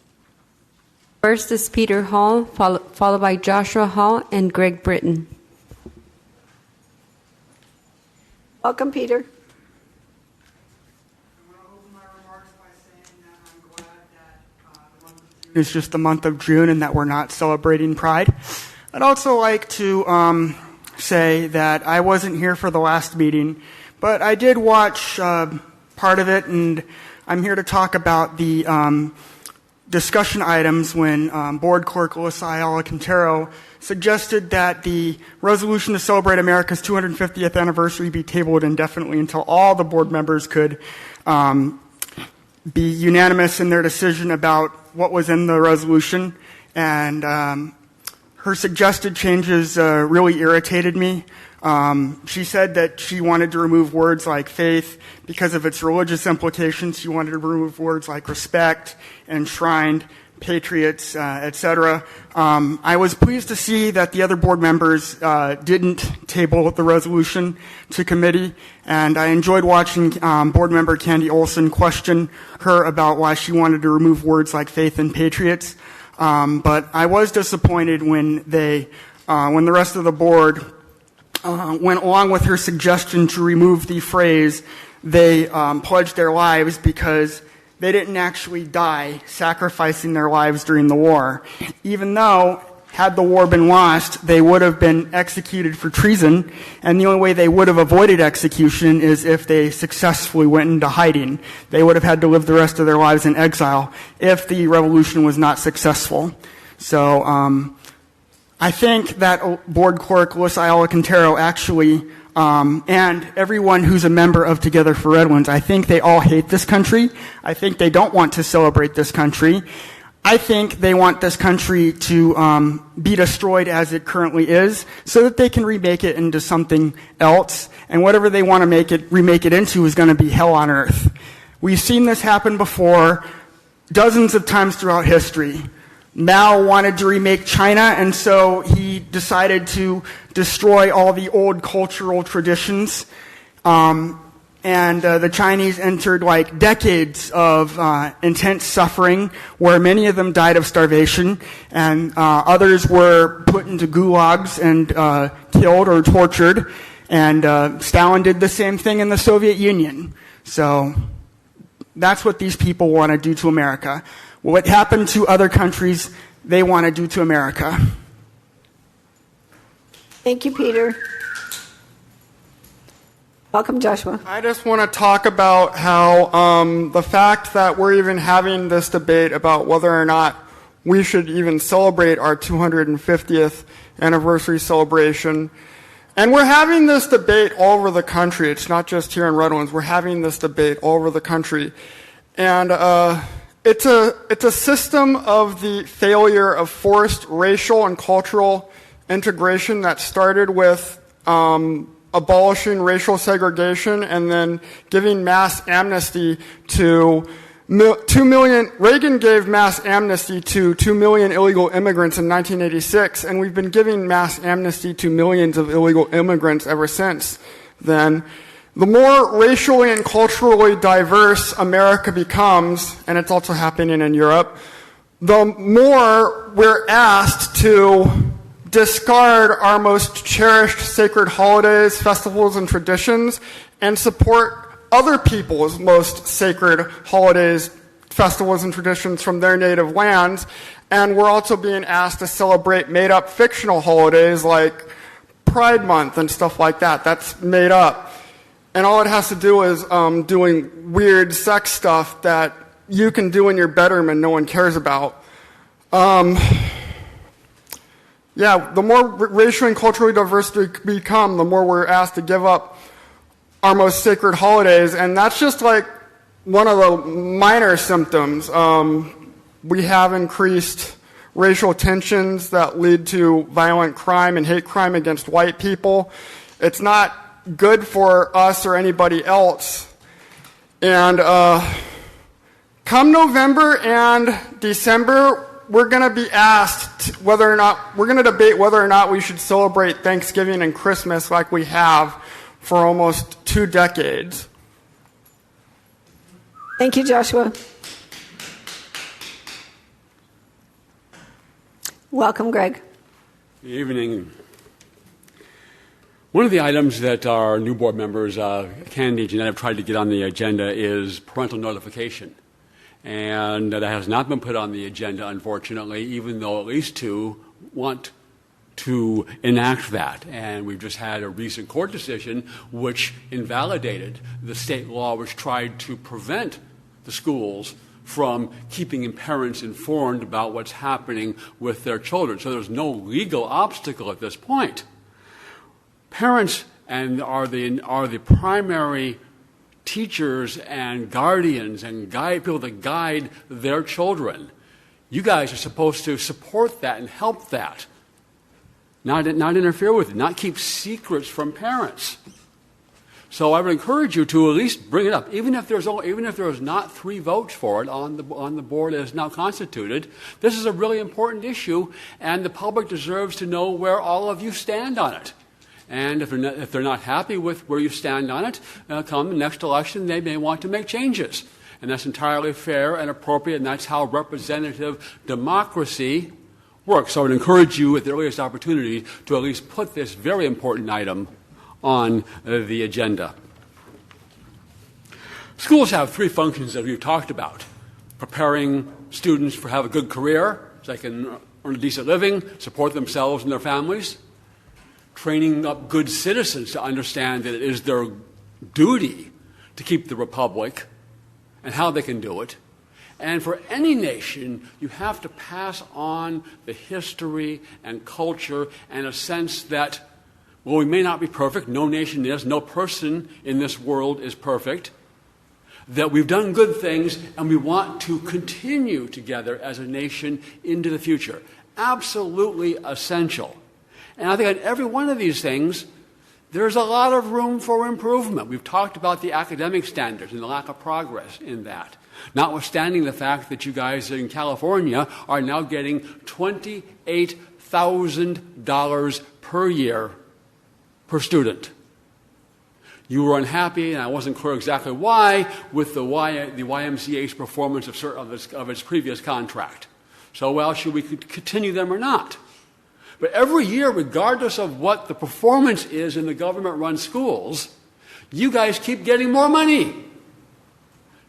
First is Peter Hall, followed by Joshua Hall and Greg Britton. Welcome, Peter. It's just the month of June and that we're not celebrating Pride. I'd also like to say that I wasn't here for the last meeting, but I did watch part of it, and I'm here to talk about the discussion items when Board Clerk Alyssa Ayala Quintero suggested that the resolution to celebrate America's 250th anniversary be tabled indefinitely until all the board members could be unanimous in their decision about what was in the resolution. And her suggested changes really irritated me. She said that she wanted to remove words like faith because of its religious implications. She wanted to remove words like respect, enshrined, patriots, etc. I was pleased to see that the other board members didn't table the resolution to committee, and I enjoyed watching board member Candy Olson question her about why she wanted to remove words like faith and patriots. But I was disappointed when the rest of the board went along with her suggestion to remove the phrase, they pledged their lives, because they didn't actually die sacrificing their lives during the war. Even though, had the war been lost, they would have been executed for treason, and the only way they would have avoided execution is if they successfully went into hiding. They would have had to live the rest of their lives in exile if the revolution was not successful. So I think that board clerk, Alyssa Ayala Quintero, actually, and everyone who's a member of Together for Redlands, I think they all hate this country. I think they don't want to celebrate this country. I think they want this country to be destroyed as it currently is, so that they can remake it into something else, and whatever they want to remake it into is going to be hell on earth. We've seen this happen before dozens of times throughout history. Mao wanted to remake China, and so he decided to destroy all the old cultural traditions. And the Chinese entered like decades of intense suffering, where many of them died of starvation, and others were put into gulags and killed or tortured. And Stalin did the same thing in the Soviet Union. So that's what these people want to do to America. What happened to other countries, they want to do to America. Thank you, Peter. Welcome, Joshua. I just want to talk about how the fact that we're even having this debate about whether or not we should even celebrate our 250th anniversary celebration. And we're having this debate all over the country. It's not just here in Redlands. We're having this debate all over the country. And it's a system of the failure of forced racial and cultural integration that started with abolishing racial segregation and then giving mass amnesty to 2 million. Reagan gave mass amnesty to 2 million illegal immigrants in 1986, and we've been giving mass amnesty to millions of illegal immigrants ever since then. The more racially and culturally diverse America becomes, and it's also happening in Europe, the more we're asked to discard our most cherished sacred holidays, festivals, and traditions, and support other people's most sacred holidays, festivals, and traditions from their native lands. And we're also being asked to celebrate made-up fictional holidays like Pride Month and stuff like that. That's made up. And all it has to do is doing weird sex stuff that you can do in your bedroom and no one cares about. The more racially and culturally diverse we become, the more we're asked to give up our most sacred holidays. And that's just like one of the minor symptoms. We have increased racial tensions that lead to violent crime and hate crime against white people. It's not good for us or anybody else. And come November and December, we're going to be asked whether or not, we're going to debate whether or not we should celebrate Thanksgiving and Christmas like we have for almost 2 decades. Thank you, Joshua. Welcome, Greg. Good evening. One of the items that our new board members, Candy and Jeanette, have tried to get on the agenda is parental notification. And that has not been put on the agenda, unfortunately, even though at least 2 want to enact that. And we've just had a recent court decision which invalidated the state law which tried to prevent the schools from keeping parents informed about what's happening with their children. So there's no legal obstacle at this point. Parents are the primary teachers and guardians and people that guide their children. You guys are supposed to support that and help that, not interfere with it, not keep secrets from parents. So I would encourage you to at least bring it up, even if there's not 3 votes for it on the board as now constituted. This is a really important issue, and the public deserves to know where all of you stand on it. And if they're not happy with where you stand on it, come the next election, they may want to make changes. And that's entirely fair and appropriate, and that's how representative democracy works. So I would encourage you at the earliest opportunity to at least put this very important item on the agenda. Schools have three functions that we've talked about: preparing students for have a good career so they can earn a decent living, support themselves and their families; training up good citizens to understand that it is their duty to keep the republic and how they can do it. And for any nation, you have to pass on the history and culture and a sense that, well, we may not be perfect, no nation is, no person in this world is perfect, that we've done good things and we want to continue together as a nation into the future. Absolutely essential. And I think on every one of these things, there's a lot of room for improvement. We've talked about the academic standards and the lack of progress in that. Notwithstanding the fact that you guys in California are now getting $28,000 per year per student. You were unhappy, and I wasn't clear exactly why, with the YMCA's performance of its previous contract. So, well, should we continue them or not? But every year, regardless of what the performance is in the government-run schools, you guys keep getting more money.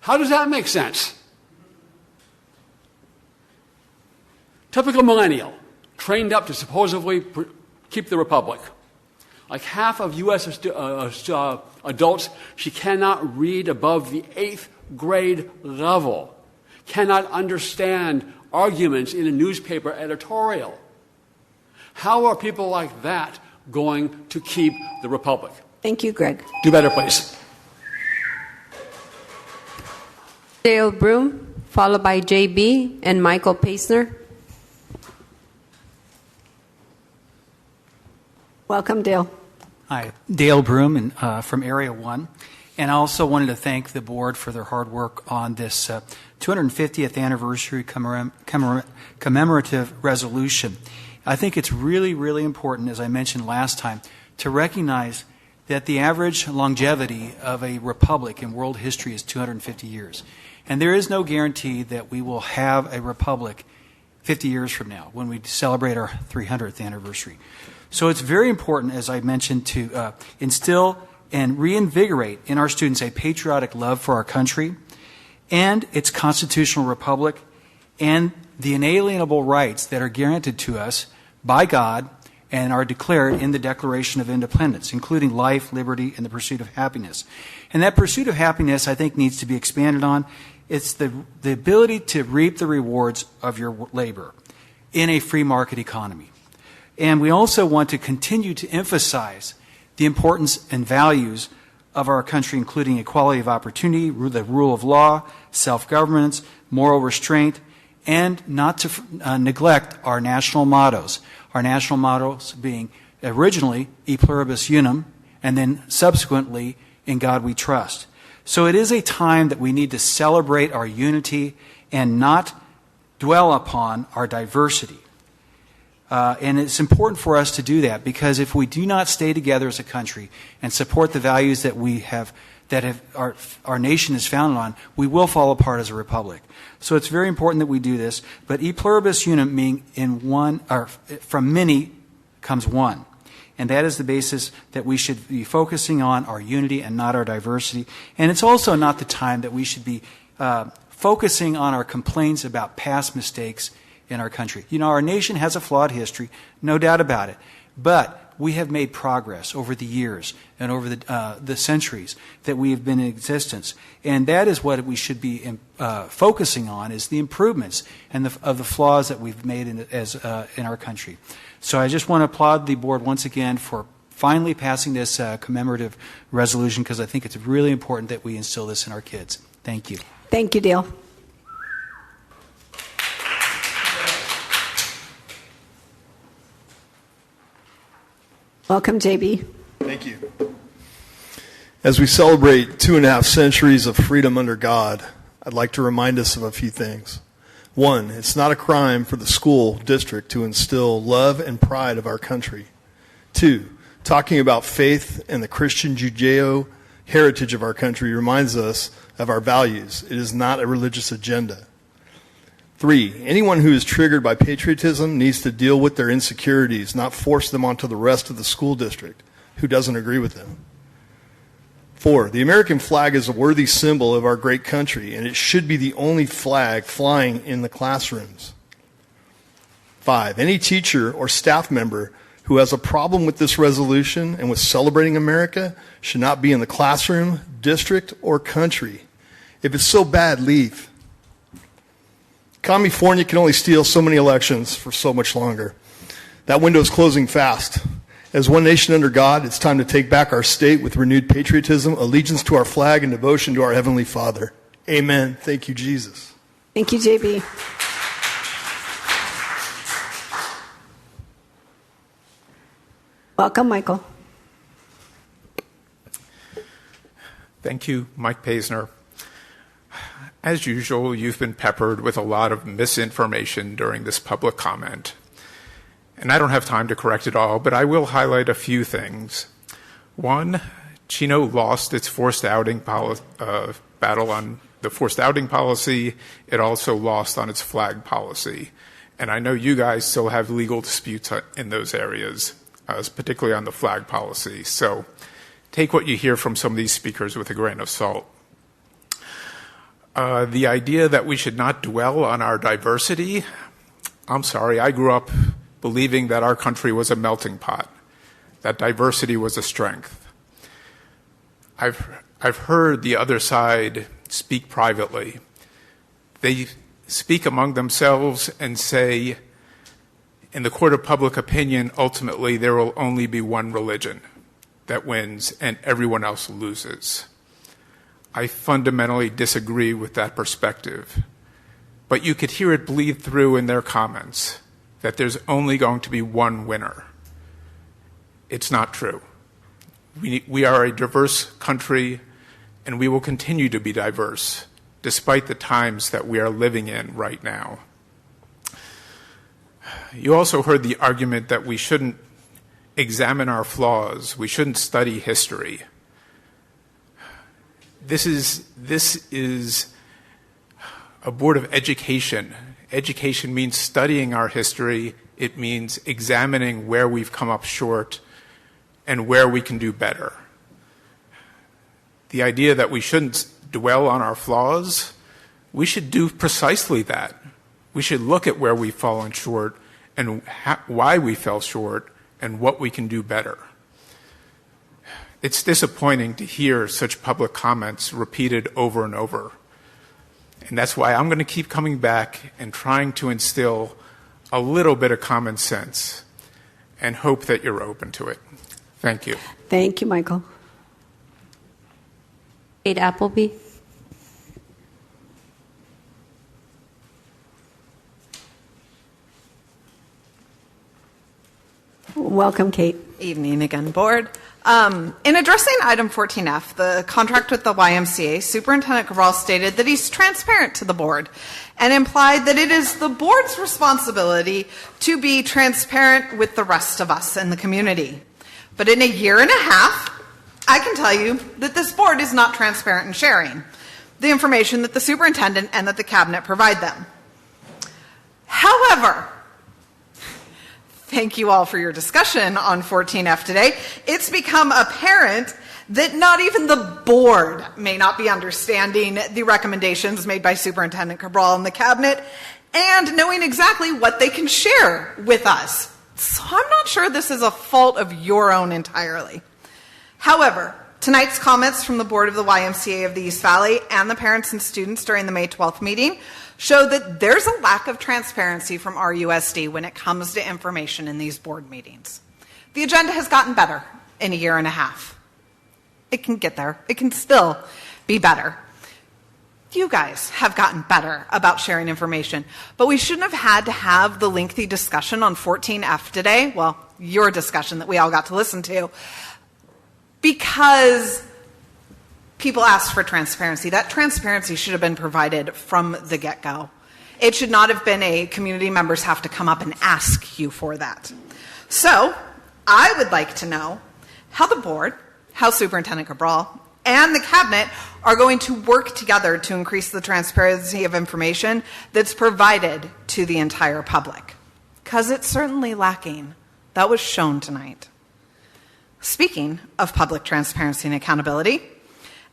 How does that make sense? Typical millennial, trained up to supposedly keep the republic. Like half of U.S. adults, she cannot read above the 8th grade level, cannot understand arguments in a newspaper editorial. How are people like that going to keep the republic? Thank you, Greg. Do better, please. Dale Broom, followed by JB and Michael Paisner. Welcome, Dale. Hi, Dale Broom from Area 1. And I also wanted to thank the board for their hard work on this 250th anniversary commemorative resolution. I think it's really, really important, as I mentioned last time, to recognize that the average longevity of a republic in world history is 250 years. And there is no guarantee that we will have a republic 50 years from now when we celebrate our 300th anniversary. So it's very important, as I mentioned, to instill and reinvigorate in our students a patriotic love for our country and its constitutional republic and the inalienable rights that are granted to us by God and are declared in the Declaration of Independence, including life, liberty, and the pursuit of happiness. And that pursuit of happiness, I think, needs to be expanded on. It's the ability to reap the rewards of your labor in a free market economy. And we also want to continue to emphasize the importance and values of our country, including equality of opportunity, the rule of law, self-governance, moral restraint, and not to neglect our national mottos. Our national mottos being originally E pluribus unum, and then subsequently In God We Trust. So it is a time that we need to celebrate our unity and not dwell upon our diversity. And it's important for us to do that, because if we do not stay together as a country and support the values that we have, our nation is founded on, we will fall apart as a republic. So it's very important that we do this. But E pluribus unum, meaning in one, or from many comes one. And that is the basis that we should be focusing on, our unity and not our diversity. And it's also not the time that we should be focusing on our complaints about past mistakes in our country. You know, our nation has a flawed history, no doubt about it. But we have made progress over the years and over the centuries that we have been in existence. And that is what we should be focusing on, is the improvements and of the flaws that we've made in our country. So I just want to applaud the board once again for finally passing this commemorative resolution, because I think it's really important that we instill this in our kids. Thank you. Thank you, Dale. Welcome, JB. Thank you. As we celebrate 2.5 centuries of freedom under God, I'd like to remind us of a few things. One, it's not a crime for the school district to instill love and pride of our country. Two, talking about faith and the Christian heritage of our country reminds us of our values. It is not a religious agenda. 3, anyone who is triggered by patriotism needs to deal with their insecurities, not force them onto the rest of the school district who doesn't agree with them. 4, the American flag is a worthy symbol of our great country, and it should be the only flag flying in the classrooms. 5, any teacher or staff member who has a problem with this resolution and with celebrating America should not be in the classroom, district, or country. If it's so bad, leave. California can only steal so many elections for so much longer. That window is closing fast. As one nation under God, it's time to take back our state with renewed patriotism, allegiance to our flag, and devotion to our Heavenly Father. Amen. Thank you, Jesus. Thank you, JB. Welcome, Michael. Thank you, Mike Paisner. As usual, you've been peppered with a lot of misinformation during this public comment. And I don't have time to correct it all, but I will highlight a few things. 1, Chino lost its forced outing battle on the forced outing policy. It also lost on its flag policy. And I know you guys still have legal disputes in those areas, particularly on the flag policy. So take what you hear from some of these speakers with a grain of salt. The idea that we should not dwell on our diversity, I'm sorry, I grew up believing that our country was a melting pot, that diversity was a strength. I've heard the other side speak privately. They speak among themselves and say, in the court of public opinion, ultimately there will only be one religion that wins and everyone else loses. I fundamentally disagree with that perspective. But you could hear it bleed through in their comments that there's only going to be one winner. It's not true. We are a diverse country, and we will continue to be diverse, despite the times that we are living in right now. You also heard the argument that we shouldn't examine our flaws, we shouldn't study history. This is a board of education. Education means studying our history. It means examining where we've come up short and where we can do better. The idea that we shouldn't dwell on our flaws, we should do precisely that. We should look at where we've fallen short and why we fell short and what we can do better. It's disappointing to hear such public comments repeated over and over. And that's why I'm going to keep coming back and trying to instill a little bit of common sense and hope that you're open to it. Thank you. Thank you, Michael. Kate Appleby. Welcome, Kate. Evening again, board. In addressing item 14F, the contract with the YMCA, Superintendent Cabral stated that he's transparent to the board and implied that it is the board's responsibility to be transparent with the rest of us in the community. But in a year and a half, I can tell you that this board is not transparent in sharing the information that the superintendent and that the cabinet provide them. However, thank you all for your discussion on 14F today. It's become apparent that not even the board may not be understanding the recommendations made by Superintendent Cabral and the cabinet and knowing exactly what they can share with us. So I'm not sure this is a fault of your own entirely. However, tonight's comments from the board of the YMCA of the East Valley and the parents and students during the May 12th meeting show that there's a lack of transparency from RUSD when it comes to information in these board meetings. The agenda has gotten better in a year and a half. It can get there. It can still be better. You guys have gotten better about sharing information, but we shouldn't have had to have the lengthy discussion on 14F today, well, your discussion that we all got to listen to, because people asked for transparency. That transparency should have been provided from the get-go. It should not have been a community members have to come up and ask you for that. So I would like to know how the board, how Superintendent Cabral, and the cabinet are going to work together to increase the transparency of information that's provided to the entire public. Because it's certainly lacking. That was shown tonight. Speaking of public transparency and accountability,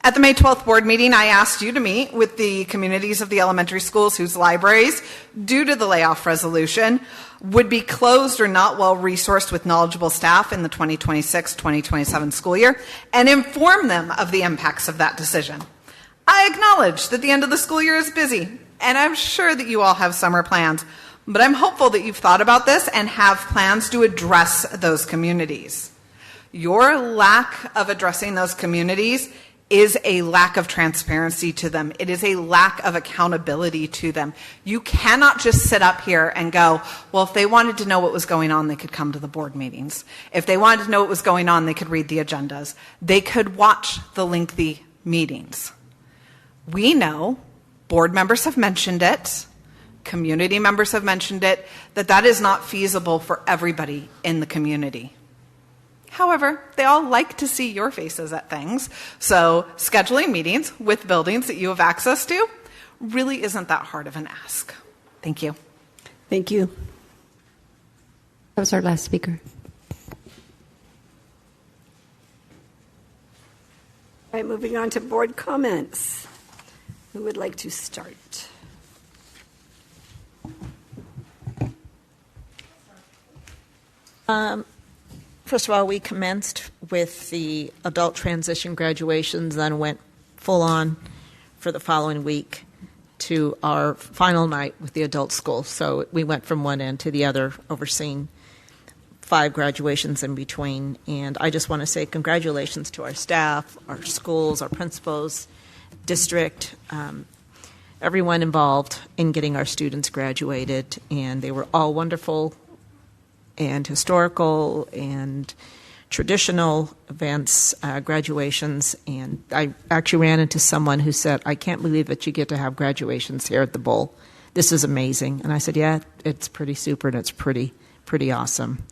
at the May 12th board meeting, I asked you to meet with the communities of the elementary schools whose libraries, due to the layoff resolution, would be closed or not well resourced with knowledgeable staff in the 2026-2027 school year, and inform them of the impacts of that decision. I acknowledge that the end of the school year is busy, and I'm sure that you all have summer plans, but I'm hopeful that you've thought about this and have plans to address those communities. Your lack of addressing those communities is a lack of transparency to them. It is a lack of accountability to them. You cannot just sit up here and go, well, if they wanted to know what was going on, they could come to the board meetings. If they wanted to know what was going on, they could read the agendas. They could watch the lengthy meetings. We know, board members have mentioned it, community members have mentioned it, that is not feasible for everybody in the community. However, they all like to see your faces at things, so scheduling meetings with buildings that you have access to really isn't that hard of an ask. Thank you. Thank you. That was our last speaker. All right, moving on to board comments. Who would like to start? First of all, we commenced with the adult transition graduations, then went full on for the following week to our final night with the adult school. So we went from one end to the other, overseeing 5 graduations in between. And I just want to say congratulations to our staff, our schools, our principals, district, everyone involved in getting our students graduated. And they were all wonderful and historical and traditional events, graduations. And I actually ran into someone who said, I can't believe that you get to have graduations here at the Bowl. This is amazing. And I said, yeah, it's pretty super and it's pretty awesome.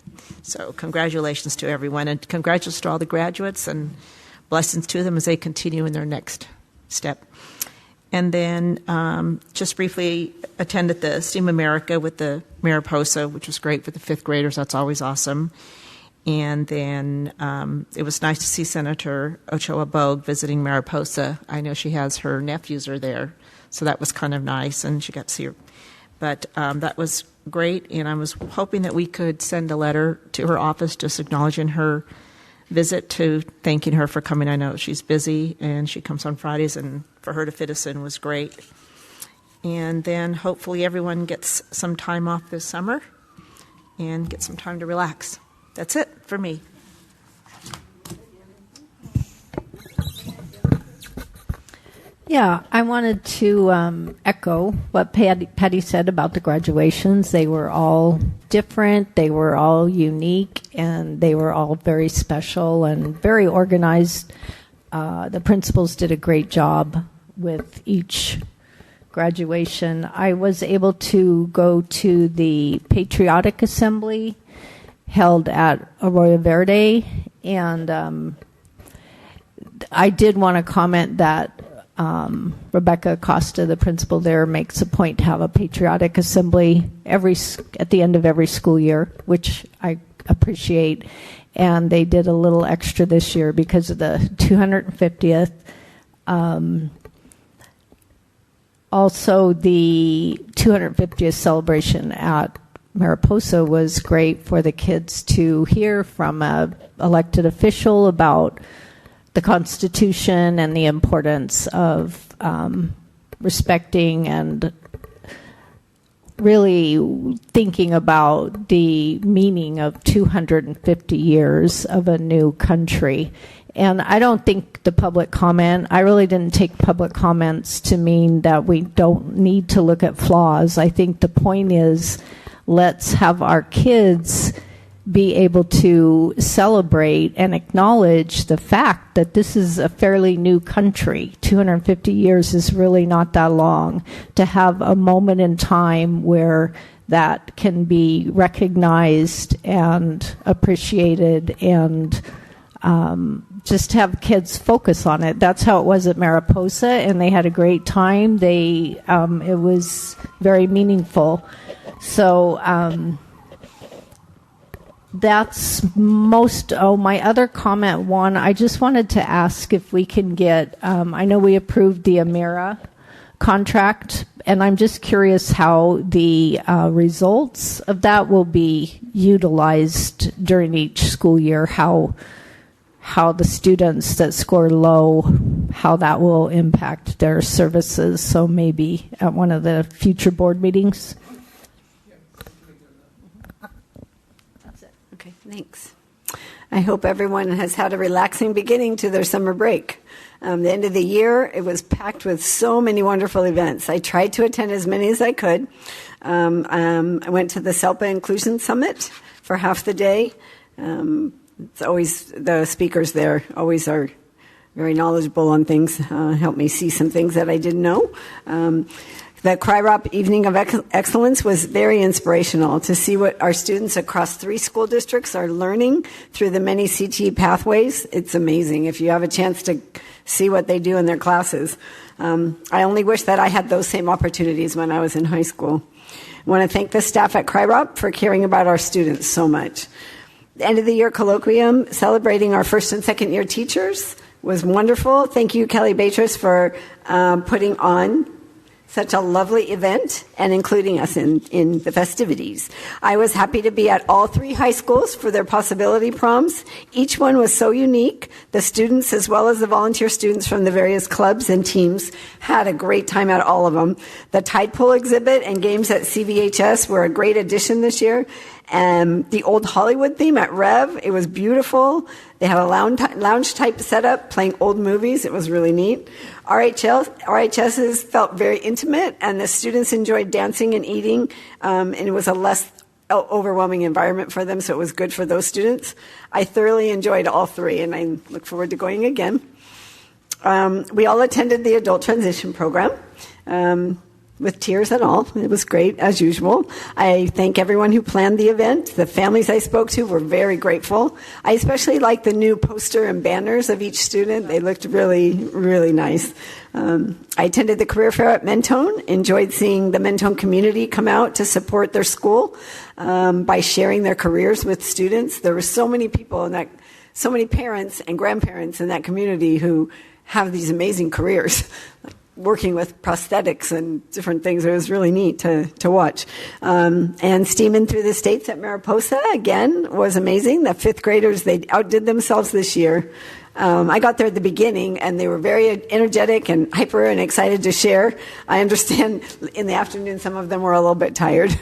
So congratulations to everyone, and congratulations to all the graduates, and blessings to them as they continue in their next step. And then just briefly attended the STEAM America with the Mariposa, which was great for the 5th graders. That's always awesome. And then it was nice to see Senator Ochoa Bogue visiting Mariposa. I know she has her nephews are there, so that was kind of nice, and she got to see her. But that was great, and I was hoping that we could send a letter to her office just acknowledging her visit, to thanking her for coming. I know she's busy, and she comes on Fridays, and for her to fit us in was great. And then hopefully everyone gets some time off this summer and get some time to relax. That's it for me. Yeah, I wanted to echo what Patty said about the graduations. They were all different, they were all unique, and they were all very special and very organized. The principals did a great job with each graduation. I was able to go to the Patriotic Assembly held at Arroyo Verde, and I did want to comment that Rebecca Acosta, the principal there, makes a point to have a patriotic assembly at the end of every school year, which I appreciate. And they did a little extra this year because of the 250th. Also, the 250th celebration at Mariposa was great for the kids to hear from an elected official about the Constitution and the importance of respecting and really thinking about the meaning of 250 years of a new country. And I don't think the public comment, I really didn't take public comments to mean that we don't need to look at flaws. I think the point is, let's have our kids be able to celebrate and acknowledge the fact that this is a fairly new country. 250 years is really not that long. To have a moment in time where that can be recognized and appreciated and just have kids focus on it. That's how it was at Mariposa, and they had a great time. It was very meaningful. So that's most. Oh, my other comment, one, I just wanted to ask if we can get, I know we approved the Amira contract, and I'm just curious how the results of that will be utilized during each school year, how the students that score low, how that will impact their services. So maybe at one of the future board meetings. That's it. Okay, thanks. I hope everyone has had a relaxing beginning to their summer break. The end of the year, it was packed with so many wonderful events. I tried to attend as many as I could. I went to the SELPA Inclusion Summit for half the day. It's always, the speakers there always are very knowledgeable on things, helped me see some things that I didn't know. The CRIROP Evening of Excellence was very inspirational to see what our students across 3 school districts are learning through the many CTE pathways. It's amazing if you have a chance to see what they do in their classes. I only wish that I had those same opportunities when I was in high school. I want to thank the staff at CRIROP for caring about our students so much. The end of the year colloquium celebrating our first and second year teachers was wonderful. Thank you, Kelly Beatrice, for putting on such a lovely event and including us in the festivities. I was happy to be at all 3 high schools for their possibility proms. Each one was so unique. The students, as well as the volunteer students from the various clubs and teams, had a great time at all of them. The tide pool exhibit and games at CVHS were a great addition this year. And the old Hollywood theme at Rev, it was beautiful. They had a lounge type setup playing old movies. It was really neat. RHSs felt very intimate, and the students enjoyed dancing and eating, and it was a less overwhelming environment for them, so it was good for those students. I thoroughly enjoyed all 3, and I look forward to going again. We all attended the adult transition program. With tears and all. It was great, as usual. I thank everyone who planned the event. The families I spoke to were very grateful. I especially liked the new poster and banners of each student. They looked really, really nice. I attended the career fair at Mentone, enjoyed seeing the Mentone community come out to support their school by sharing their careers with students. There were so many people in that, so many parents and grandparents in that community who have these amazing careers. Working with prosthetics and different things. It was really neat to watch. And steaming through the states at Mariposa, again, was amazing. The 5th graders, they outdid themselves this year. I got there at the beginning, and they were very energetic and hyper and excited to share. I understand in the afternoon some of them were a little bit tired.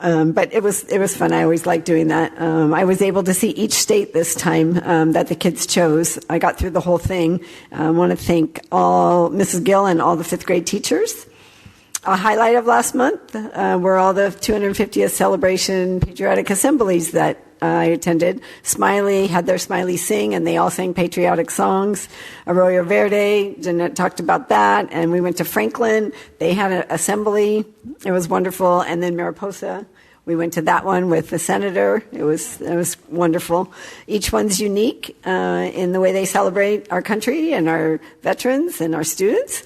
But it was fun. I always liked doing that. I was able to see each state this time that the kids chose. I got through the whole thing. I want to thank all Mrs. Gill and all the 5th grade teachers. A highlight of last month were all the 250th celebration patriotic assemblies that I attended. Smiley had their Smiley Sing, and they all sang patriotic songs. Arroyo Verde, Jeanette talked about that. And we went to Franklin. They had an assembly. It was wonderful. And then Mariposa, we went to that one with the senator. It was wonderful. Each one's unique in the way they celebrate our country and our veterans and our students.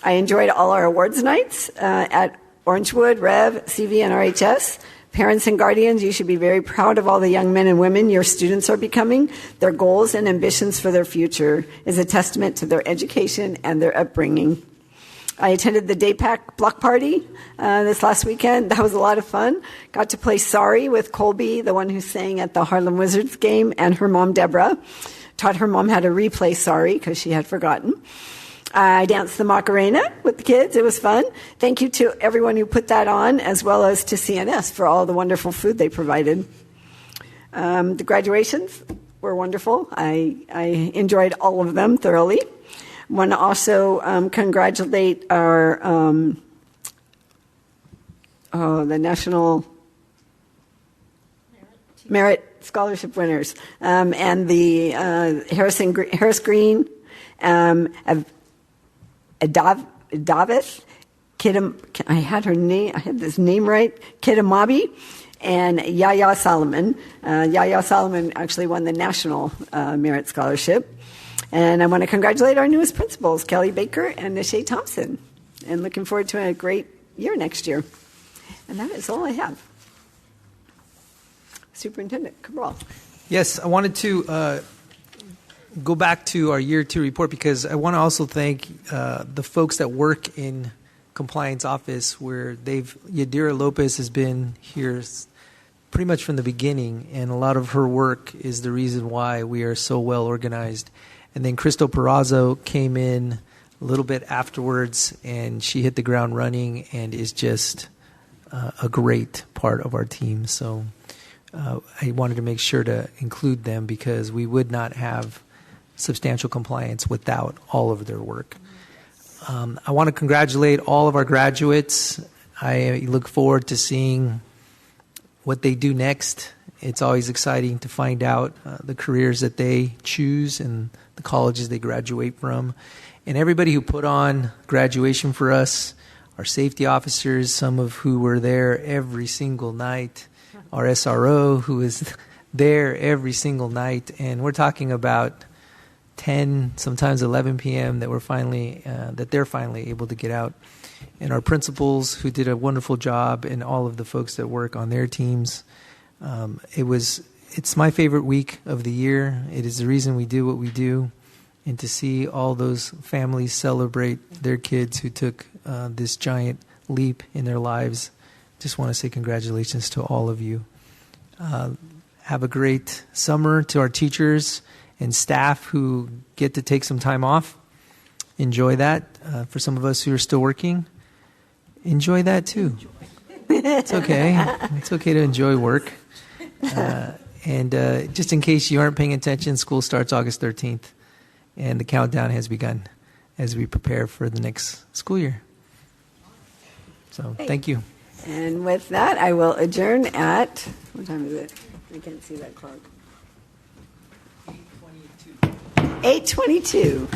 I enjoyed all our awards nights at Orangewood, Rev, CV, and RHS. Parents and guardians, you should be very proud of all the young men and women your students are becoming. Their goals and ambitions for their future is a testament to their education and their upbringing. I attended the Daypack block party this last weekend. That was a lot of fun. Got to play Sorry with Colby, the one who sang at the Harlem Wizards game, and her mom, Deborah. Taught her mom how to replay Sorry because she had forgotten. I danced the Macarena with the kids. It was fun. Thank you to everyone who put that on, as well as to CNS for all the wonderful food they provided. The graduations were wonderful. I enjoyed all of them thoroughly. I want to also congratulate our the National Merit Scholarship winners and the Harris Green, Davis, I had this name right, Kidamabi, and Yaya Solomon. Yaya Solomon actually won the National Merit Scholarship. And I want to congratulate our newest principals, Kelly Baker and Nishay Thompson. And looking forward to a great year next year. And that is all I have. Superintendent Cabral. Yes, I wanted to go back to our year 2 report because I want to also thank the folks that work in compliance office where Yadira Lopez has been here pretty much from the beginning, and a lot of her work is the reason why we are so well organized. And then Crystal Perazzo came in a little bit afterwards, and she hit the ground running and is just a great part of our team. So I wanted to make sure to include them because we would not have substantial compliance without all of their work. I want to congratulate all of our graduates. I look forward to seeing what they do next. It's always exciting to find out the careers that they choose and the colleges they graduate from. And everybody who put on graduation for us, our safety officers, some of who were there every single night, our SRO who is there every single night, and we're talking about 10, sometimes 11 p.m. that they're finally able to get out, and our principals who did a wonderful job, and all of the folks that work on their teams. It's my favorite week of the year. It is the reason we do what we do, and to see all those families celebrate their kids who took this giant leap in their lives. Just want to say congratulations to all of you. Have a great summer to our teachers and staff who get to take some time off. Enjoy that. For some of us who are still working, enjoy that too. It's okay. It's okay to enjoy work. And just in case you aren't paying attention, school starts August 13th, and the countdown has begun as we prepare for the next school year. So thank you. And with that, I will adjourn at, what time is it? I can't see that clock. 8:22.